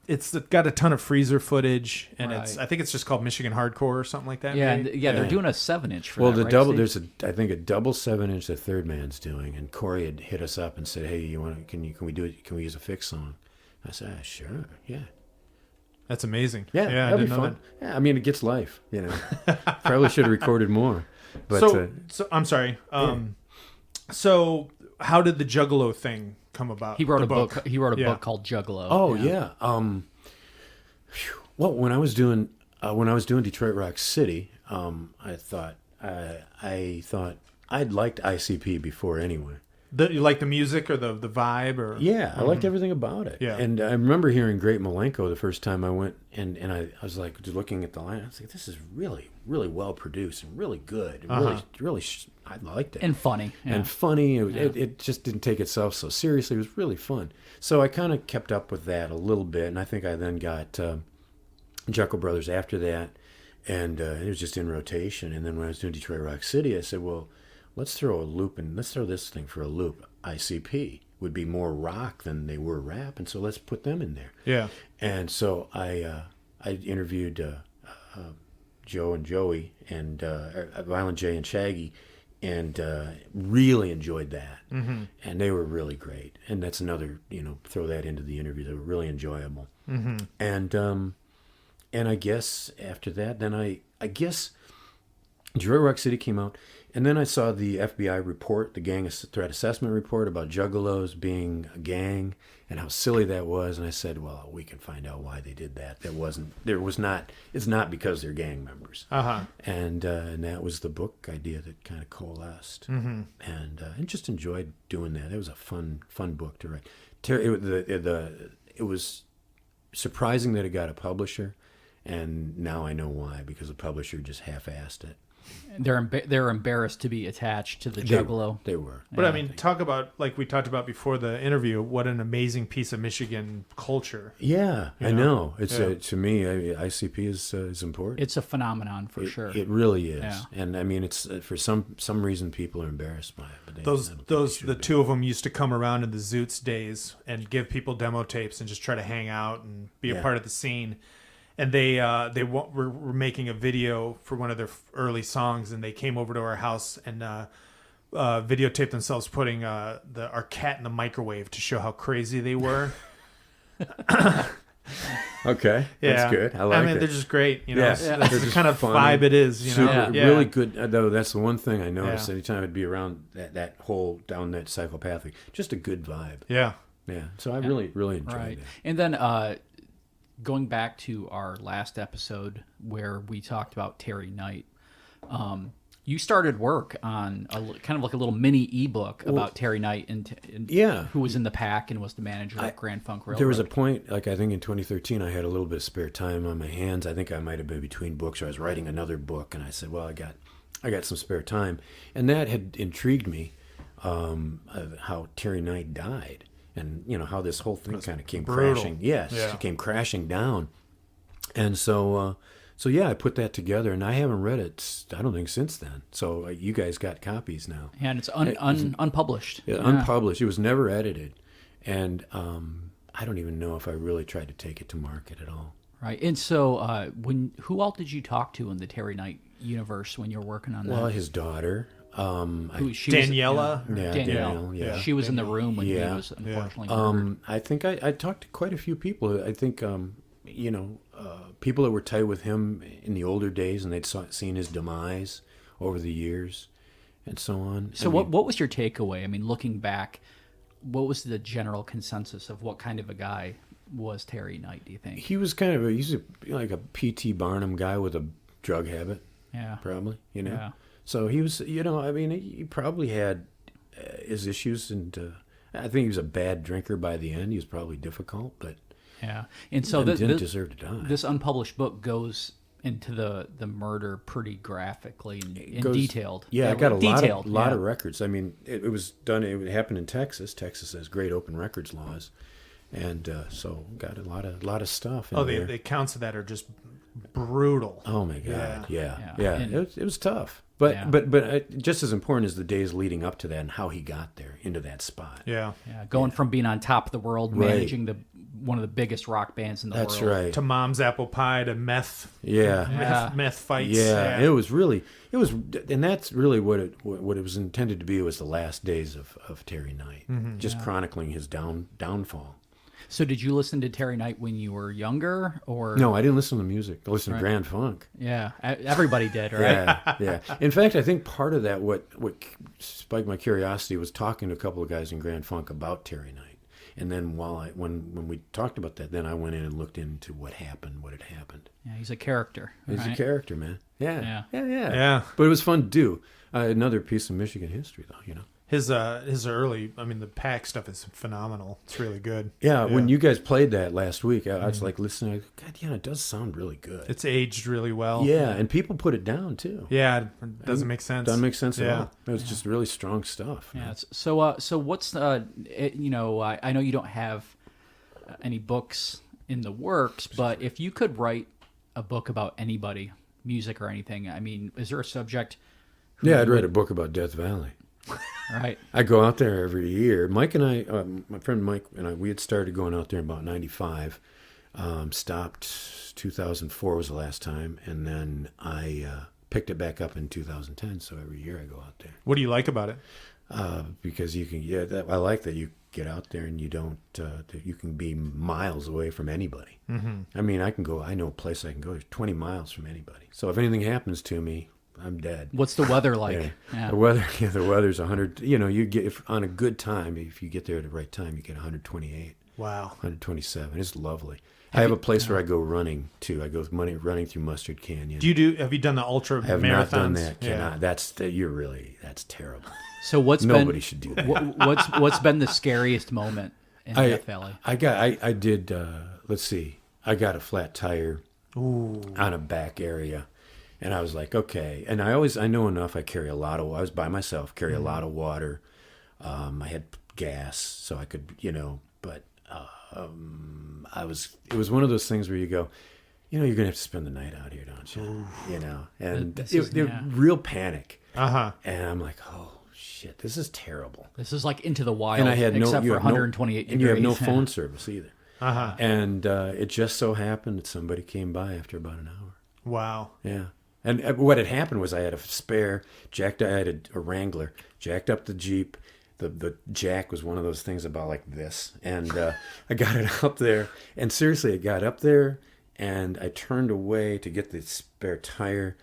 It's got a ton of Freezer footage, and Right. I think it's just called Michigan Hardcore or something like that. yeah, maybe? they're doing a 7-inch for Well, that, the right, double Steve? I think a double 7-inch the Third Man's doing, and Corey had hit us up and said, "Hey, can we do it? Can we use a fix song?" I said, "Sure, yeah." That's amazing. Yeah, I that'd be didn't know fun. Yeah, I mean, it gets life, Probably should have recorded more. But that. So I'm sorry. So how did the Juggalo thing come about? He wrote The a book. He wrote a Yeah. book called Juggalo. oh yeah. Well, when I was doing Detroit Rock City, I thought I'd liked ICP before anyway. You like the music or the vibe or Yeah, I liked everything about it. Yeah. And I remember hearing Great Malenko the first time I went, and I was like just looking at the line. I was like, this is really, really well produced and really good. And really, I liked it. And funny. Yeah. And funny. It just didn't take itself so seriously. It was really fun. So I kind of kept up with that a little bit, and I think I then got Jekyll Brothers after that, and it was just in rotation. And then when I was doing Detroit Rock City, I said, well, let's throw this thing for a loop. ICP would be more rock than they were rap, and so let's put them in there. Yeah. And so I interviewed Joe and Joey and Violent J and Shaggy, and really enjoyed that. Mm-hmm. And they were really great. And that's another, throw that into the interview. They were really enjoyable. Mm-hmm. And I guess after that, then I guess Detroit Rock City came out. And then I saw the FBI report, the gang threat assessment report about Juggalos being a gang and how silly that was. And I said, well, we can find out why they did that. It's not because they're gang members. Uh-huh. And that was the book idea that kind of coalesced. Mm-hmm. And just enjoyed doing that. It was a fun book to write. It was surprising that it got a publisher. And now I know why, because the publisher just half-assed it. They're embarrassed to be attached to the Juggalo. They were. But I mean, talk about, like we talked about before the interview, what an amazing piece of Michigan culture. Yeah, I know. It's Yeah. to me, ICP is important. It's a phenomenon for sure. It really is. Yeah. And I mean, it's for some reason people are embarrassed by it. But I don't think they should The be. two of them used to come around in the Zoots days and give people demo tapes and just try to hang out and be a Yeah. part of the scene. and were making a video for one of their early songs, and they came over to our house and videotaped themselves putting our cat in the microwave to show how crazy they were. Okay, Yeah, that's good. I like it. they're just great. You know, Yeah. that's They're the just kind of funny. vibe it is. You know, Super, yeah. really good. Though that's the one thing I noticed Yeah. anytime I'd be around that whole down that psychopathic, just a good vibe. Yeah. Yeah, so I really enjoyed Right. that. And then going back to our last episode where we talked about Terry Knight, you started work on kind of like a little mini ebook about Terry Knight and Yeah. who was in the Pack and was the manager of Grand Funk Railroad. There was a point, like I think in 2013, I had a little bit of spare time on my hands. I think I might have been between books, or I was writing another book, and I said, "Well, I got some spare time," and that had intrigued me, of how Terry Knight died, and how this whole thing kind of came brutal. crashing. Yes, Yeah. it came crashing down, and so yeah, I put that together, and I haven't read it, I don't think, since then. So you guys got copies now. and it's unpublished. Yeah, unpublished. It was never edited, and I don't even know if I really tried to take it to market at all. Right. And so who all did you talk to in the Terry Knight universe when you were working on that? Well, his daughter, She Daniela? Was, Yeah, Danielle. Danielle, yeah. She was in the room when he Yeah. was unfortunately murdered. I think I talked to quite a few people. I think people that were tight with him in the older days, and they'd seen his demise over the years, and so on. So what was your takeaway? I mean, looking back, what was the general consensus of what kind of a guy was Terry Knight, do you think? He was he's like a P.T. Barnum guy with a drug habit, Yeah. probably. Yeah. So he was, he probably had his issues, and I think he was a bad drinker by the end. He was probably difficult, but Yeah. And so didn't deserve to die. This unpublished book goes into the murder pretty graphically and Goes- detailed. Yeah, I got a lot detailed, of records. I mean, it was done. It happened in Texas. Texas has great open records laws, and so got a lot of stuff. In there. The accounts of that are just brutal. Oh my God! Yeah. And- It was tough, but Yeah. but just as important as the days leading up to that and how he got there into that spot. Yeah. Yeah, going from being on top of the world, Right. managing one of the biggest rock bands in the That's world. right. To Mom's Apple Pie to meth. Yeah. Meth fights. Yeah, it was, and that's really what it was intended to be. Was the last days of Terry Knight, just chronicling his downfall. So did you listen to Terry Knight when you were younger, or No, I didn't listen to music. I listened to Grand Funk. Yeah, everybody did, right? Yeah. In fact, I think part of that, what spiked my curiosity, was talking to a couple of guys in Grand Funk about Terry Knight. And then when we talked about that, then I went in and looked into what had happened. Yeah, he's a character. He's right? a character, man. Yeah. Yeah. But it was fun to do. Another piece of Michigan history, though, His early, the Pack stuff is phenomenal. It's really good. Yeah, when you guys played that last week, I was like listening. God, yeah, it does sound really good. It's aged really well. Yeah, and people put it down too. Yeah, it doesn't make sense. Doesn't make sense at Yeah. all. It was just really strong stuff. Yeah. So what's I know you don't have any books in the works, but if you could write a book about anybody, music or anything, I mean, is there a subject? Yeah, I'd write a book about Death Valley. Right. I go out there every year. Mike and I, my friend Mike and I, we had started going out there in about 95. Stopped 2004 was the last time, and then I picked it back up in 2010. So every year I go out there. What do you like about it? Because you can, I like that you get out there and you don't, that you can be miles away from anybody. Mm-hmm. I mean, I know a place I can go 20 miles from anybody. So if anything happens to me, I'm dead. What's the weather like? Yeah. The weather's 100. You get on a good time. If you get there at the right time, you get 128. Wow. 127. It's lovely. I have a place where I go running too. I go running through Mustard Canyon. Have you done the ultra I have marathons? not done that. Yeah. That's terrible. So Nobody should do that. What's been the scariest moment in Death Valley? I did. Let's see. I got a flat tire on a back area. And I was like, okay. And I know enough. I was by myself, carry a lot of water. I had gas, so I could, but it was one of those things where you go, you're going to have to spend the night out here, don't you? And real panic. Uh-huh. And I'm like, oh, shit, this is terrible. This is like into the wild, And I had except for 128 degrees. And you have no phone service either. And it just so happened that somebody came by after about an hour. Wow. Yeah. And what had happened was I had a spare, I had a Wrangler, jacked up the Jeep. The jack was one of those things about like this. And I got it up there. And seriously, I got up there and I turned away to get the spare tire.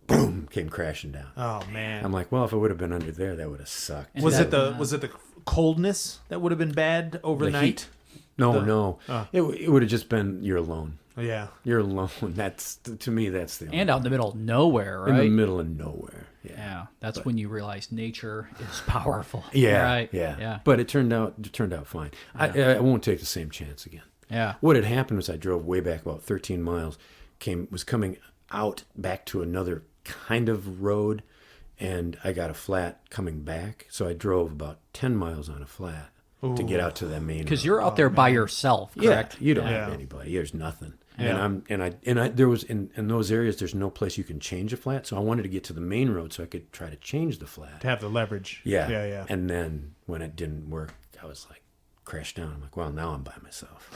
Boom! Came crashing down. Oh, man. I'm like, well, if it would have been under there, that would have sucked. Was it the coldness that would have been bad overnight? No. It would have just been you're alone. Yeah. You're alone. That's, to me, that's the only And out in the middle of nowhere, right? In the middle of nowhere. Yeah, that's when you realize nature is powerful. Yeah, right. Yeah. But it turned out fine. I won't take the same chance again. Yeah. What had happened was I drove way back about 13 miles, was coming out back to another kind of road, and I got a flat coming back. So I drove about 10 miles on a flat to get out to that main road. Because you're out there by yourself, correct? Yeah, you don't have anybody. There's nothing. Yeah. And I there was in those areas there's no place you can change a flat, so I wanted to get to the main road so I could try to change the flat. To have the leverage. Yeah. And then when it didn't work, I was like crashed down. I'm like, well, now I'm by myself.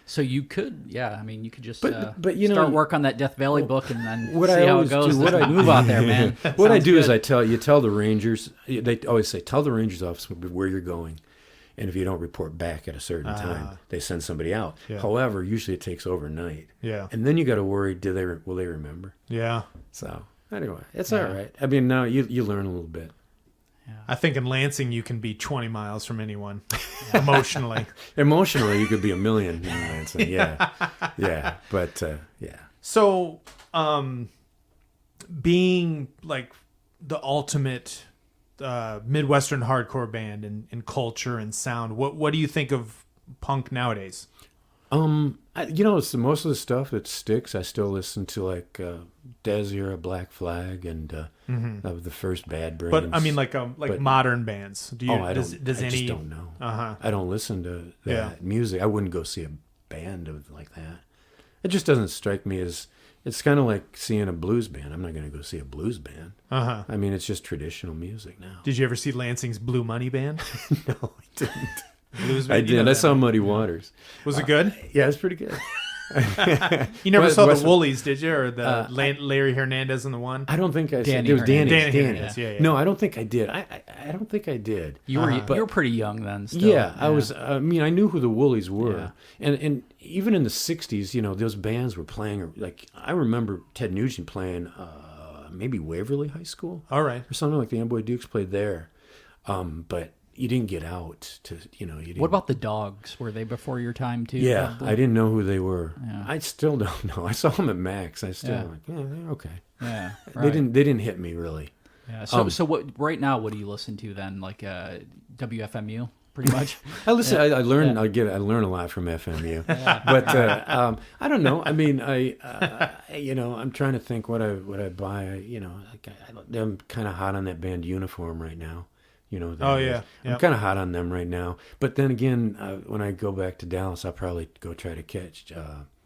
So you could, you could just but you know, start work on that Death Valley book and then what see I how always it goes. do, what I move out there, man. What I Sounds do good. is I tell the Rangers. They always say, tell the Rangers office where you're going. And if you don't report back at a certain time, they send somebody out. Yeah. However, usually it takes overnight. Yeah. And then you got to worry, will they remember? Yeah. So anyway, it's all right. I mean, now you learn a little bit. I think in Lansing you can be 20 miles from anyone emotionally. Emotionally, you could be a million in Lansing. Yeah. But yeah. So, being like the ultimate Midwestern hardcore band in culture and sound, what do you think of punk nowadays? It's most of the stuff that sticks. I still listen to like Des Era, Black Flag, and the first Bad Brains. But I mean, like modern bands. Do you? I does any? just don't know. Uh-huh. I don't listen to that music. I wouldn't go see a band like that. It just doesn't strike me as. It's kind of like seeing a blues band. I'm not going to go see a blues band. Uh-huh. I mean, it's just traditional music now. Did you ever see Lansing's Blue Money Band? No, I didn't. Blues I band? did. I saw Muddy Waters. Was it good? Yeah, it's pretty good. You never saw West- the Woolies, did you? Or the Larry Hernandez and the one? I don't think I said Danny it was Danny. Hernandez. Danny Hernandez, yeah. No, I don't think I did. I don't think I did. You were pretty young then. Still. Yeah, I was. I mean, I knew who the Woolies were, Yeah. and even in the '60s, those bands were playing. Like I remember Ted Nugent playing, maybe Waverly High School, All right. or something like the Amboy Dukes played there, but you didn't get out to. You didn't. What about the Dogs? Were they before your time too? Yeah, probably? I didn't know who they were. Yeah. I still don't know. I saw them at Max. I still like, they're okay. Yeah, They didn't hit me really. Yeah. So what right now? What do you listen to then? Like WFMU, pretty much. I listen. I learn. I learn a lot from FMU. But I don't know. I mean, I'm trying to think what I buy. I'm kind of hot on that band Uniform right now. Oh, yeah. I'm kind of hot on them right now. But then again, when I go back to Dallas, I'll probably go try to catch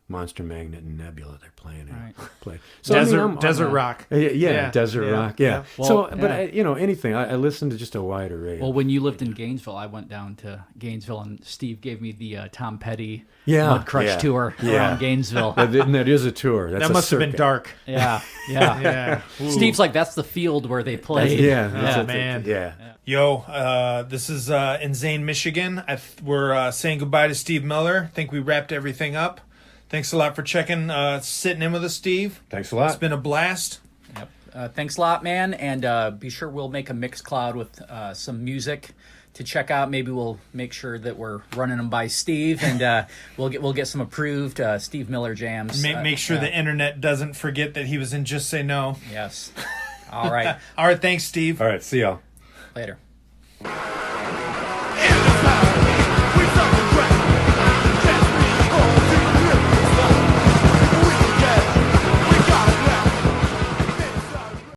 Monster Magnet and Nebula. They're playing play. So Desert Rock. Yeah, Desert Rock. Yeah. Well, but anything. I listen to just a wide array. Well, when you lived in Gainesville, I went down to Gainesville, and Steve gave me the Tom Petty Yeah, Mud Crush yeah, tour yeah. around Gainesville. That is a tour. That's That a must have been circuit. dark. Yeah. Yeah. Ooh. Steve's like, that's the field where they played. Yeah, man. Yeah. Yo, this is INZANE Michigan. We're saying goodbye to Steve Miller. Think we wrapped everything up. Thanks a lot for sitting in with us, Steve. Thanks a lot. It's been a blast. Yep. Thanks a lot, man. And be sure we'll make a Mixcloud with some music to check out. Maybe we'll make sure that we're running them by Steve, and we'll get some approved Steve Miller jams. Make sure the internet doesn't forget that he was in Just Say No. Yes. All right. All right, thanks, Steve. All right. See y'all. Later.